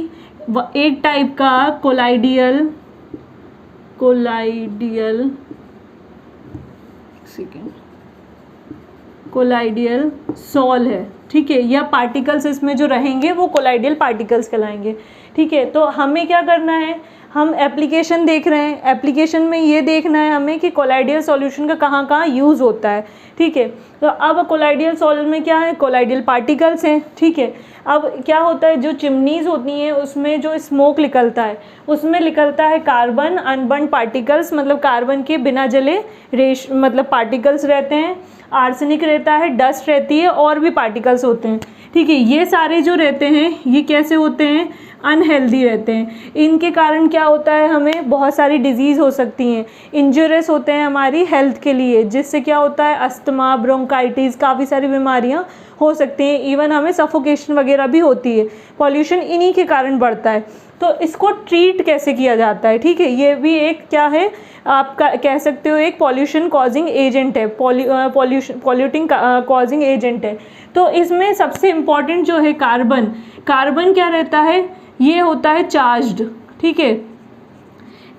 एक टाइप का कोलाइडियल कोलाइडियल कोलाइडियल सॉल है, ठीक है, या पार्टिकल्स इसमें जो रहेंगे वो कोलाइडियल पार्टिकल्स कहलाएंगे, ठीक है। तो हमें क्या करना है, हम एप्लीकेशन देख रहे हैं, एप्लीकेशन में ये देखना है हमें कि कोलाइडियल सॉल्यूशन का कहाँ कहाँ यूज़ होता है, ठीक है। तो अब कोलाइडियल सॉल्यूशन में क्या है, कोलाइडियल पार्टिकल्स हैं, ठीक है। अब क्या होता है, जो चिमनीज़ होती हैं उसमें जो स्मोक निकलता है उसमें निकलता है कार्बन अनबर्न्ड पार्टिकल्स, मतलब कार्बन के बिना जले मतलब पार्टिकल्स रहते हैं, आर्सेनिक रहता है, डस्ट रहती है, और भी पार्टिकल्स होते हैं, ठीक है। ये सारे जो रहते हैं ये कैसे होते हैं, अनहेल्दी रहते हैं। इनके कारण क्या होता है, हमें बहुत सारी डिजीज़ हो सकती हैं, इंजurious होते हैं हमारी हेल्थ के लिए, जिससे क्या होता है अस्थमा, ब्रोंकाइटिस, काफ़ी सारी बीमारियां हो सकती हैं, इवन हमें सफोकेशन वगैरह भी होती है। पॉल्यूशन इन्हीं के कारण बढ़ता है। तो इसको ट्रीट कैसे किया जाता है, ठीक है, ये भी एक क्या है, आप कह सकते हो एक पॉल्यूशन कॉजिंग एजेंट है, पॉल्यूटिंग कॉजिंग एजेंट है। तो इसमें सबसे इम्पॉर्टेंट जो है कार्बन, कार्बन क्या रहता है, ये होता है चार्ज्ड, ठीक है।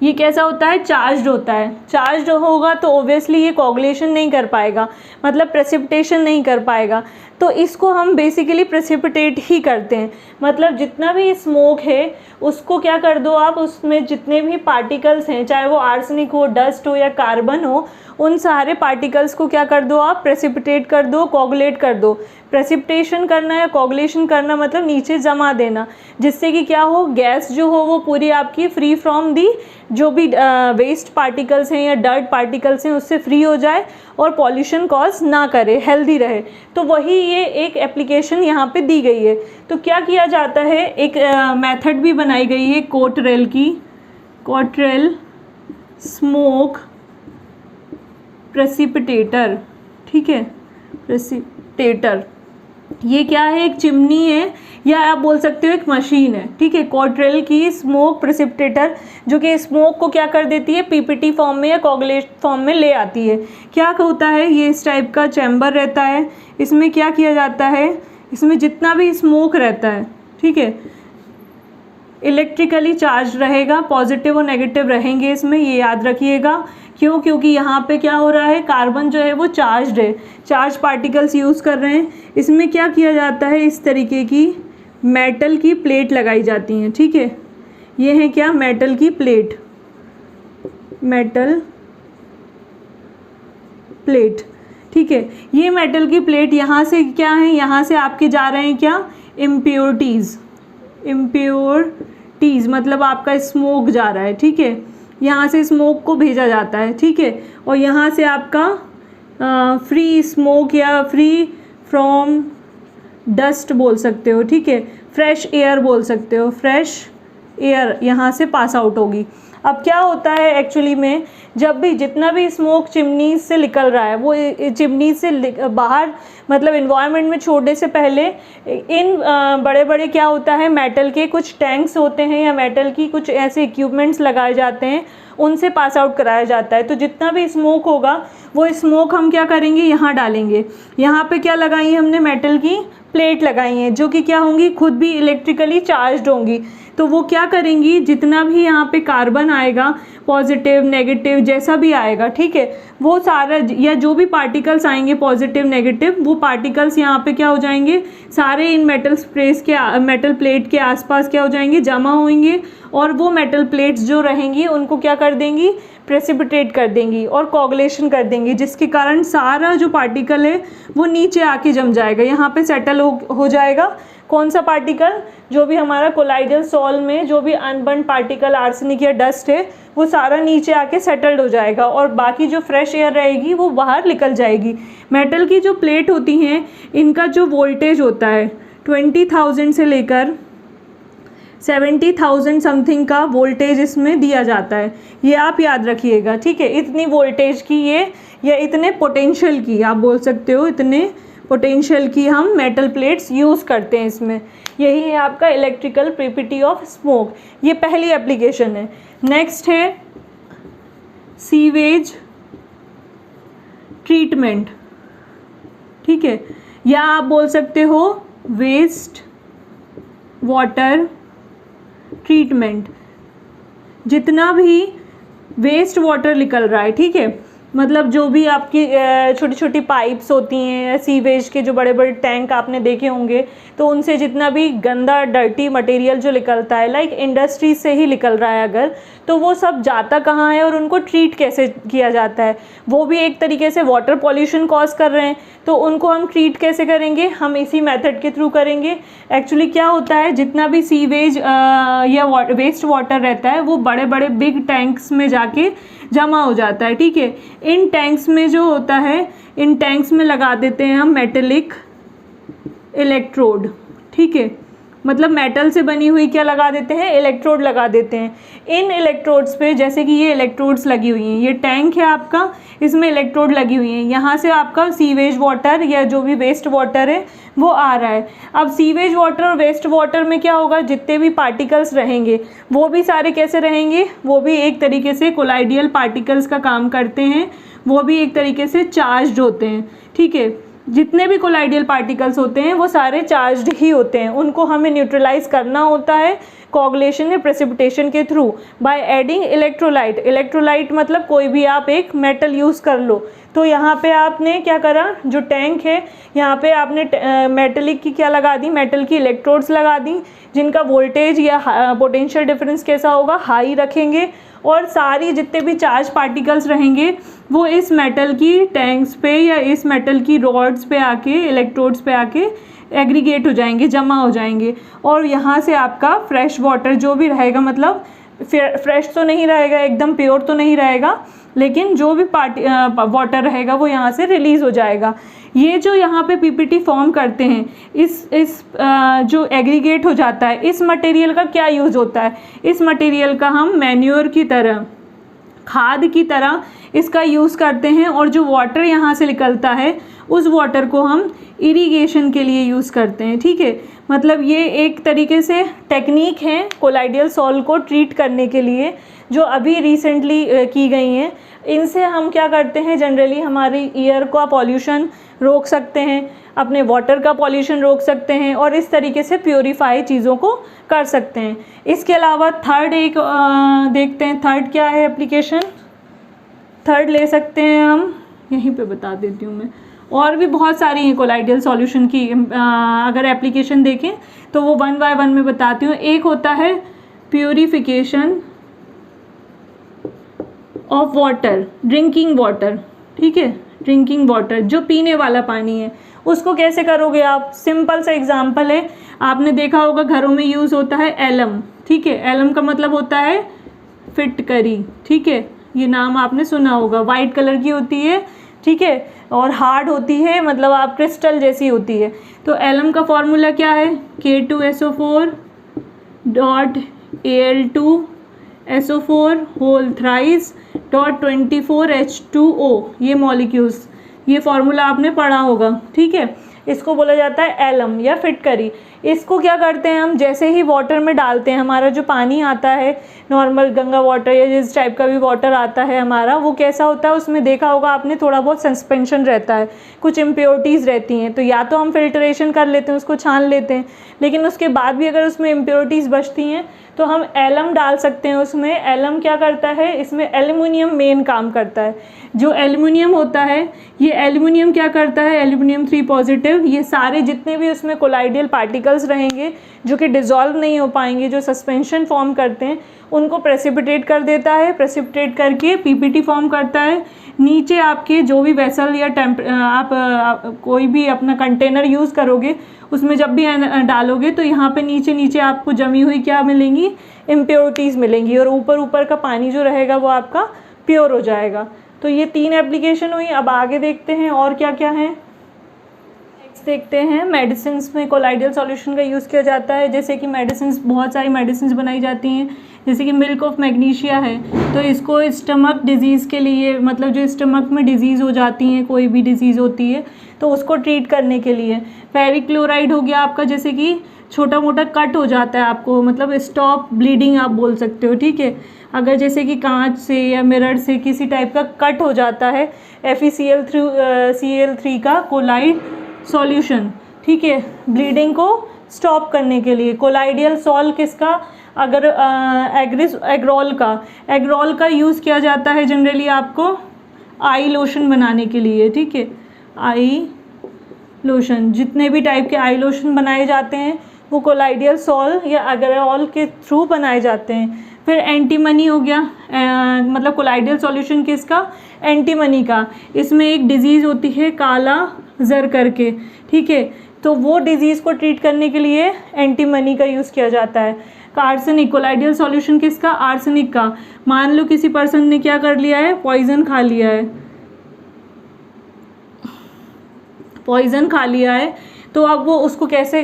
ये कैसा होता है, चार्ज्ड होता है। चार्ज्ड होगा तो ओब्वियसली ये कोगुलेशन नहीं कर पाएगा, मतलब प्रेसिपिटेशन नहीं कर पाएगा। तो इसको हम बेसिकली प्रेसिपिटेट ही करते हैं, मतलब जितना भी स्मोक है उसको क्या कर दो आप, उसमें जितने भी पार्टिकल्स हैं, चाहे वो आर्सेनिक हो, डस्ट हो या कार्बन हो, उन सारे पार्टिकल्स को क्या कर दो आप, प्रेसिपिटेट कर दो, कोगुलेट कर दो। प्रेसिपिटेशन करना या कोगुलेशन करना मतलब नीचे जमा देना, जिससे कि क्या हो, गैस जो हो वो पूरी आपकी फ्री फ्रॉम दी जो भी वेस्ट पार्टिकल्स हैं या डर्ट पार्टिकल्स हैं उससे फ्री हो जाए और पॉल्यूशन कॉज ना करे, हेल्दी रहे। तो वही ये एक एप्लीकेशन यहाँ पे दी गई है। तो क्या किया जाता है, एक मेथड भी बनाई गई है कोटरेल की, कोटरेल स्मोक प्रेसिपिटेटर, ठीक है, प्रेसिपिटेटर। ये क्या है, एक चिमनी है या आप बोल सकते हो एक मशीन है, ठीक है, कोटरेल की स्मोक प्रेसिपिटेटर, जो कि स्मोक को क्या कर देती है, पीपीटी फॉर्म में या कोगुलेट फॉर्म में ले आती है। क्या होता है, ये इस टाइप का चैम्बर रहता है, इसमें क्या किया जाता है, इसमें जितना भी स्मोक रहता है, ठीक है, इलेक्ट्रिकली चार्ज रहेगा, पॉजिटिव और नेगेटिव रहेंगे इसमें, ये याद रखिएगा। क्यों, क्योंकि यहाँ पे क्या हो रहा है, कार्बन जो है वो चार्ज्ड है, चार्ज पार्टिकल्स यूज़ कर रहे हैं। इसमें क्या किया जाता है, इस तरीके की मेटल की प्लेट लगाई जाती हैं, ठीक है, ये है क्या, मेटल की प्लेट, मेटल प्लेट, ठीक है। ये मेटल की प्लेट यहाँ से क्या है, यहाँ से आपके जा रहे हैं क्या, इम्प्योरिटीज़, इम्प्योरिटीज़ मतलब आपका स्मोक जा रहा है, ठीक है, यहाँ से स्मोक को भेजा जाता है, ठीक है, और यहाँ से आपका फ्री स्मोक या फ्री फ्रॉम डस्ट बोल सकते हो, ठीक है, फ्रेश एयर बोल सकते हो, फ्रेश एयर यहाँ से पास आउट होगी। अब क्या होता है एक्चुअली में, जब भी जितना भी स्मोक चिमनी से निकल रहा है वो चिमनी से बाहर मतलब इन्वायरमेंट में छोड़ने से पहले इन बड़े बड़े क्या होता है, मेटल के कुछ टैंक्स होते हैं या मेटल की कुछ ऐसे इक्विपमेंट्स लगाए जाते हैं, उनसे पास आउट कराया जाता है। तो जितना भी स्मोक होगा वो स्मोक हम क्या करेंगे, यहाँ डालेंगे। यहाँ पे क्या लगाई है हमने, मेटल की प्लेट लगाई हैं, जो कि क्या होंगी, खुद भी इलेक्ट्रिकली चार्ज्ड होंगी। तो वो क्या करेंगी, जितना भी यहाँ पे कार्बन आएगा, पॉजिटिव नेगेटिव जैसा भी आएगा, ठीक है, वो सारा या जो भी पार्टिकल्स आएंगे पॉजिटिव नेगेटिव, वो पार्टिकल्स यहाँ पे क्या हो जाएंगे, सारे इन मेटल प्लेट के आसपास क्या हो जाएंगे, जमा होंगे, और वो मेटल प्लेट्स जो रहेंगी उनको क्या कर देंगी, प्रेसिपिटेट कर देंगी और कोगुलेशन कर देंगी, जिसके कारण सारा जो पार्टिकल है वो नीचे आके जम जाएगा, यहाँ पे सेटल हो जाएगा। कौन सा पार्टिकल, जो भी हमारा कोलाइडल सॉल में जो भी अनबर्न्ड पार्टिकल आर्सेनिक या डस्ट है वो सारा नीचे आके सेटल्ड हो जाएगा, और बाकी जो फ्रेश एयर रहेगी वो बाहर निकल जाएगी। मेटल की जो प्लेट होती हैं इनका जो वोल्टेज होता है 20,000 से लेकर 70,000 समथिंग का वोल्टेज इसमें दिया जाता है, ये आप याद रखिएगा, ठीक है। इतनी वोल्टेज की ये या इतने पोटेंशियल की आप बोल सकते हो, इतने पोटेंशियल की हम मेटल प्लेट्स यूज़ करते हैं इसमें। यही है आपका इलेक्ट्रिकल प्रॉपर्टी ऑफ स्मोक, ये पहली एप्लीकेशन है। नेक्स्ट है सीवेज ट्रीटमेंट, ठीक है, या आप बोल सकते हो वेस्ट वाटर ट्रीटमेंट। जितना भी वेस्ट वाटर निकल रहा है, ठीक है। मतलब जो भी आपकी छोटी छोटी पाइप्स होती हैं, सीवेज के जो बड़े बड़े टैंक आपने देखे होंगे, तो उनसे जितना भी गंदा डर्टी मटेरियल जो निकलता है, लाइक इंडस्ट्री से ही निकल रहा है अगर, तो वो सब जाता कहाँ है और उनको ट्रीट कैसे किया जाता है, वो भी एक तरीके से वाटर पॉल्यूशन कॉज कर रहे हैं। तो उनको हम ट्रीट कैसे करेंगे, हम इसी मेथड के थ्रू करेंगे। एक्चुअली क्या होता है, जितना भी सीवेज या वेस्ट वाटर रहता है वो बड़े बड़े बिग टैंक्स में जाके जमा हो जाता है, ठीक है। इन टैंक्स में जो होता है, इन टैंक्स में लगा देते हैं हम मेटेलिक इलेक्ट्रोड, ठीक है। मतलब मेटल से बनी हुई क्या लगा देते हैं, इलेक्ट्रोड लगा देते हैं। इन इलेक्ट्रोड्स पे, जैसे कि ये इलेक्ट्रोड्स लगी हुई हैं, ये टैंक है आपका, इसमें इलेक्ट्रोड लगी हुई हैं, यहाँ से आपका सीवेज वाटर या जो भी वेस्ट वाटर है वो आ रहा है। अब सीवेज वाटर और वेस्ट वाटर में क्या होगा, जितने भी पार्टिकल्स रहेंगे वो भी सारे कैसे रहेंगे, वो भी एक तरीके से कोलाइडियल पार्टिकल्स का काम करते हैं, वो भी एक तरीके से चार्ज्ड होते हैं, ठीक है। जितने भी कोलाइडियल पार्टिकल्स होते हैं वो सारे चार्ज्ड ही होते हैं, उनको हमें न्यूट्रलाइज करना होता है कोगुलेशन या प्रेसिपिटेशन के through by adding electrolyte. Electrolyte मतलब कोई भी आप एक मेटल यूज़ कर लो। तो यहाँ पे आपने क्या करा, जो टैंक है यहाँ पे आपने मेटलिक की क्या लगा दी, मेटल की इलेक्ट्रोड्स लगा दी, जिनका वोल्टेज या पोटेंशियल डिफरेंस कैसा होगा, हाई रखेंगे, और सारी जितने भी चार्ज पार्टिकल्स रहेंगे वो इस मेटल की टैंक्स पे या इस मेटल की रॉड्स पे आके, इलेक्ट्रोड्स पे आके एग्रीगेट हो जाएंगे, जमा हो जाएंगे। और यहाँ से आपका फ्रेश वाटर जो भी रहेगा, मतलब फ्रेश तो नहीं रहेगा, एकदम प्योर तो नहीं रहेगा, लेकिन जो भी वाटर रहेगा वो यहाँ से रिलीज़ हो जाएगा। ये जो यहाँ पे पीपीटी फॉर्म करते हैं, इस जो एग्रीगेट हो जाता है, इस मटेरियल का क्या यूज़ होता है, इस मटेरियल का हम मैन्योर की तरह, खाद की तरह इसका यूज़ करते हैं। और जो वाटर यहाँ से निकलता है उस वाटर को हम इरिगेशन के लिए यूज़ करते हैं, ठीक है। मतलब ये एक तरीके से टेक्निक है कोलाइडियल सॉइल को ट्रीट करने के लिए, जो अभी रिसेंटली की गई हैं। इनसे हम क्या करते हैं, जनरली हमारी एयर का पॉल्यूशन रोक सकते हैं, अपने वाटर का पॉल्यूशन रोक सकते हैं, और इस तरीके से प्योरीफाई चीज़ों को कर सकते हैं। इसके अलावा थर्ड एक देखते हैं, थर्ड क्या है एप्लीकेशन, थर्ड ले सकते हैं हम, यहीं पे बता देती हूँ मैं। और भी बहुत सारी हैं कोलाइडियल सॉल्यूशन की, अगर एप्लीकेशन देखें तो वो 1 बाय 1 में बताती हूँ। एक होता है purification of water, drinking water, ठीक है। ड्रिंकिंग वाटर जो पीने वाला पानी है, उसको कैसे करोगे आप, सिंपल सा एग्जांपल है, आपने देखा होगा घरों में यूज़ होता है एलम, ठीक है। एलम का मतलब होता है फिटकरी, ठीक है, ये नाम आपने सुना होगा। वाइट कलर की होती है, ठीक है, और हार्ड होती है, मतलब आप क्रिस्टल जैसी होती है। तो एलम का फॉर्मूला क्या है, K2SO4 dot Al2SO4 whole thrice dot 24H2O, ये मॉलिक्यूल्स, ये फॉर्मूला आपने पढ़ा होगा, ठीक है। इसको बोला जाता है एलम या फिटकरी। इसको क्या करते हैं हम, जैसे ही वाटर में डालते हैं, हमारा जो पानी आता है नॉर्मल गंगा वाटर या जिस टाइप का भी वाटर आता है हमारा, वो कैसा होता है, उसमें देखा होगा आपने थोड़ा बहुत सस्पेंशन रहता है, कुछ इम्प्योरिटीज़ रहती हैं। तो या तो हम फिल्ट्रेशन कर लेते हैं, उसको छान लेते हैं, लेकिन उसके बाद भी अगर उसमें इम्प्योरिटीज़ बचती हैं तो हम एलम डाल सकते हैं उसमें। एलम क्या करता है, इसमें एल्युमिनियम मेन काम करता है। जो एल्युमिनियम होता है, ये एल्युमिनियम क्या करता है, एल्युमिनियम 3 पॉजिटिव, ये सारे जितने भी उसमें कोलाइडियल पार्टिकल्स रहेंगे जो कि डिज़ोल्व नहीं हो पाएंगे, जो सस्पेंशन फॉर्म करते हैं, उनको प्रेसिपिटेट कर देता है। प्रेसिपिटेट करके पीपीटी फॉर्म करता है। नीचे आपके जो भी वेसल या आप कोई भी अपना कंटेनर यूज़ करोगे, उसमें जब भी डालोगे तो यहाँ पे नीचे नीचे आपको जमी हुई क्या मिलेंगी, इम्प्योरिटीज़ मिलेंगी, और ऊपर का पानी जो रहेगा वो आपका प्योर हो जाएगा। तो ये 3 एप्लीकेशन हुई। अब आगे देखते हैं और क्या क्या है। नेक्स्ट देखते हैं मेडिसिन में कोलाइडियल सॉल्यूशन का यूज़ किया जाता है। जैसे कि मेडिसिन, बहुत सारी मेडिसिन बनाई जाती हैं, जैसे कि मिल्क ऑफ मैग्नीशिया है, तो इसको स्टमक डिजीज़ के लिए, मतलब जो स्टमक में डिजीज़ हो जाती हैं, कोई भी डिजीज़ होती है तो उसको ट्रीट करने के लिए। फेरिक क्लोराइड हो गया आपका, जैसे कि छोटा मोटा कट हो जाता है आपको, मतलब स्टॉप ब्लीडिंग आप बोल सकते हो, ठीक है। अगर जैसे कि कांच से या मिरर से किसी टाइप का कट हो जाता है, FeCl3 का कोलाइड सॉल्यूशन, ठीक है, ब्लीडिंग को स्टॉप करने के लिए। कोलाइडियल सॉल्व किसका, अगर एग्रोल का यूज़ किया जाता है जनरली आपको आई लोशन बनाने के लिए, ठीक है। आई लोशन, जितने भी टाइप के आई लोशन बनाए जाते हैं वो कोलाइडियल सॉल या एग्रोल के थ्रू बनाए जाते हैं। फिर एंटीमनी हो गया, मतलब कोलाइडियल सॉल्यूशन किसका, एंटीमनी का। इसमें एक डिजीज़ होती है काला ज़र करके, ठीक है, तो वो डिजीज़ को ट्रीट करने के लिए एंटीमनी का यूज़ किया जाता है। आर्सेनिक, कोलाइडियल सॉल्यूशन किसका, आर्सेनिक का। मान लो किसी पर्सन ने क्या कर लिया है, पॉइजन खा लिया है, पॉइजन खा लिया है, तो अब वो उसको कैसे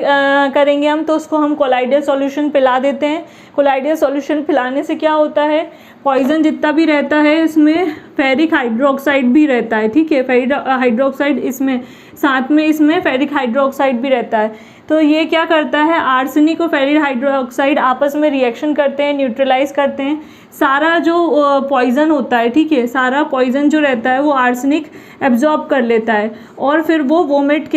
करेंगे हम, तो उसको हम कोलाइडियल सॉल्यूशन पिला देते हैं। कोलाइडियल सॉल्यूशन पिलाने से क्या होता है, पॉइजन जितना भी रहता है इसमें फेरिक हाइड्रोक्साइड भी रहता है, ठीक है, फेरिक हाइड्रोक्साइड इसमें साथ में इसमें फेरिक हाइड्रोक्साइड भी रहता है। तो ये क्या करता है, आर्सेनिक और फेरिक हाइड्रोक्साइड आपस में रिएक्शन करते हैं, न्यूट्रलाइज करते हैं। सारा जो पॉइजन होता है, ठीक है, सारा पॉइजन जो रहता है वो आर्सेनिक एब्जॉर्ब कर लेता है और फिर वो वोमिट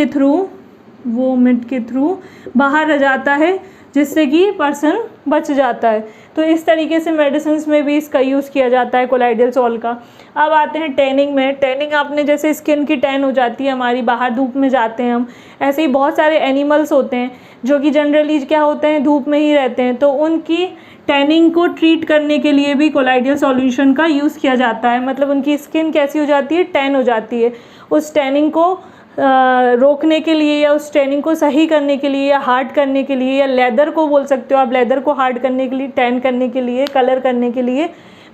के थ्रू बाहर आ जाता है, जिससे कि पर्सन बच जाता है। तो इस तरीके से मेडिसिन में भी इसका यूज़ किया जाता है कोलाइडियल सॉल का। अब आते हैं टैनिंग में। टैनिंग आपने जैसे स्किन की टैन हो जाती है हमारी, बाहर धूप में जाते हैं हम, ऐसे ही बहुत सारे एनिमल्स होते हैं जो कि जनरली क्या होते हैं, धूप में ही रहते हैं, तो उनकी टैनिंग को ट्रीट करने के लिए भी कोलाइडियल सॉल्यूशन का यूज़ किया जाता है। मतलब उनकी स्किन कैसी हो जाती है, टैन हो जाती है, उस टैनिंग को रोकने के लिए या उस टैनिंग को सही करने के लिए या हार्ड करने के लिए, या लेदर को बोल सकते हो आप, लेदर को हार्ड करने के लिए, टैन करने के लिए, कलर करने के लिए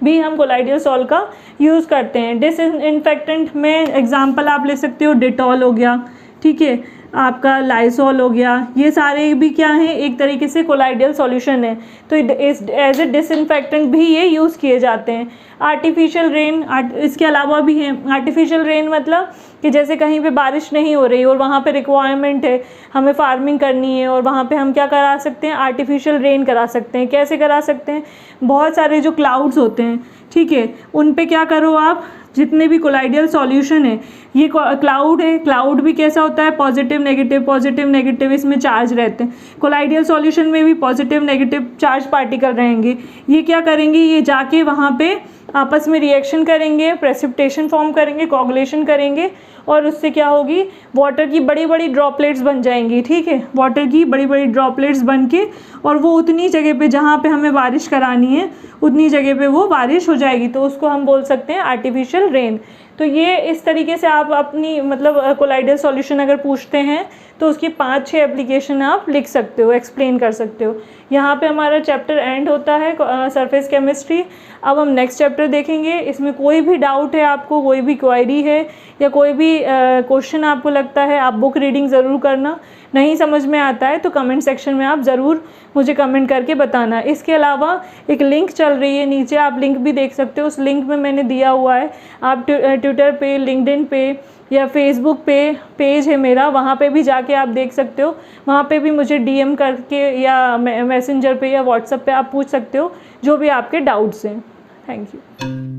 भी हम कोलाइडियल सॉल का यूज़ करते हैं। डिसइंफेक्टेंट में एग्जांपल आप ले सकते हो, डिटॉल हो गया, ठीक है, आपका लाइसॉल हो गया, ये सारे भी क्या हैं, एक तरीके से कोलाइडियल सॉल्यूशन है। तो एज ए डिसइंफेक्टेंट भी ये यूज़ किए जाते हैं। आर्टिफिशियल रेन, इसके अलावा भी हैं। आर्टिफिशियल रेन मतलब कि जैसे कहीं पे बारिश नहीं हो रही और वहाँ पे रिक्वायरमेंट है, हमें फार्मिंग करनी है, और वहाँ पे हम क्या करा सकते हैं, आर्टिफिशियल रेन करा सकते हैं। कैसे करा सकते हैं, बहुत सारे जो क्लाउड्स होते हैं, ठीक है, उन पे क्या करो आप, जितने भी कोलाइडियल सॉल्यूशन है, ये क्लाउड है, क्लाउड भी कैसा होता है, पॉजिटिव नेगेटिव इसमें चार्ज रहते हैं। कोलाइडियल सॉल्यूशन में भी पॉजिटिव नेगेटिव चार्ज पार्टिकल रहेंगे। ये क्या करेंगे, ये जाके वहाँ पे आपस में रिएक्शन करेंगे, प्रेसिपिटेशन फॉर्म करेंगे, कोगुलेशन करेंगे, और उससे क्या होगी, वाटर की बड़ी बड़ी ड्रॉपलेट्स बन जाएंगी, ठीक है, वाटर की बड़ी बड़ी ड्रॉपलेट्स बन के, और वो उतनी जगह पे जहाँ पे हमें बारिश करानी है उतनी जगह पे वो बारिश हो जाएगी, तो उसको हम बोल सकते हैं आर्टिफिशियल रेन। तो ये इस तरीके से आप अपनी मतलब कोलाइडियल सॉल्यूशन अगर पूछते हैं तो उसकी 5-6 एप्लीकेशन आप लिख सकते हो, एक्सप्लेन कर सकते हो। यहाँ पे हमारा चैप्टर एंड होता है सरफेस केमिस्ट्री। अब हम नेक्स्ट चैप्टर देखेंगे। इसमें कोई भी डाउट है आपको, कोई भी क्वेरी है या कोई भी क्वेश्चन आपको लगता है, आप बुक रीडिंग ज़रूर करना। नहीं समझ में आता है तो कमेंट सेक्शन में आप ज़रूर मुझे कमेंट करके बताना। इसके अलावा एक लिंक चल रही है नीचे, आप लिंक भी देख सकते हो, उस लिंक में मैंने दिया हुआ है, आप ट्विटर पे, लिंक्डइन पे या फेसबुक पे पेज है मेरा, वहाँ पे भी जाके आप देख सकते हो। वहाँ पे भी मुझे डीएम करके या मैसेंजर पे या व्हाट्सएप पे आप पूछ सकते हो जो भी आपके डाउट्स हैं। Thank you.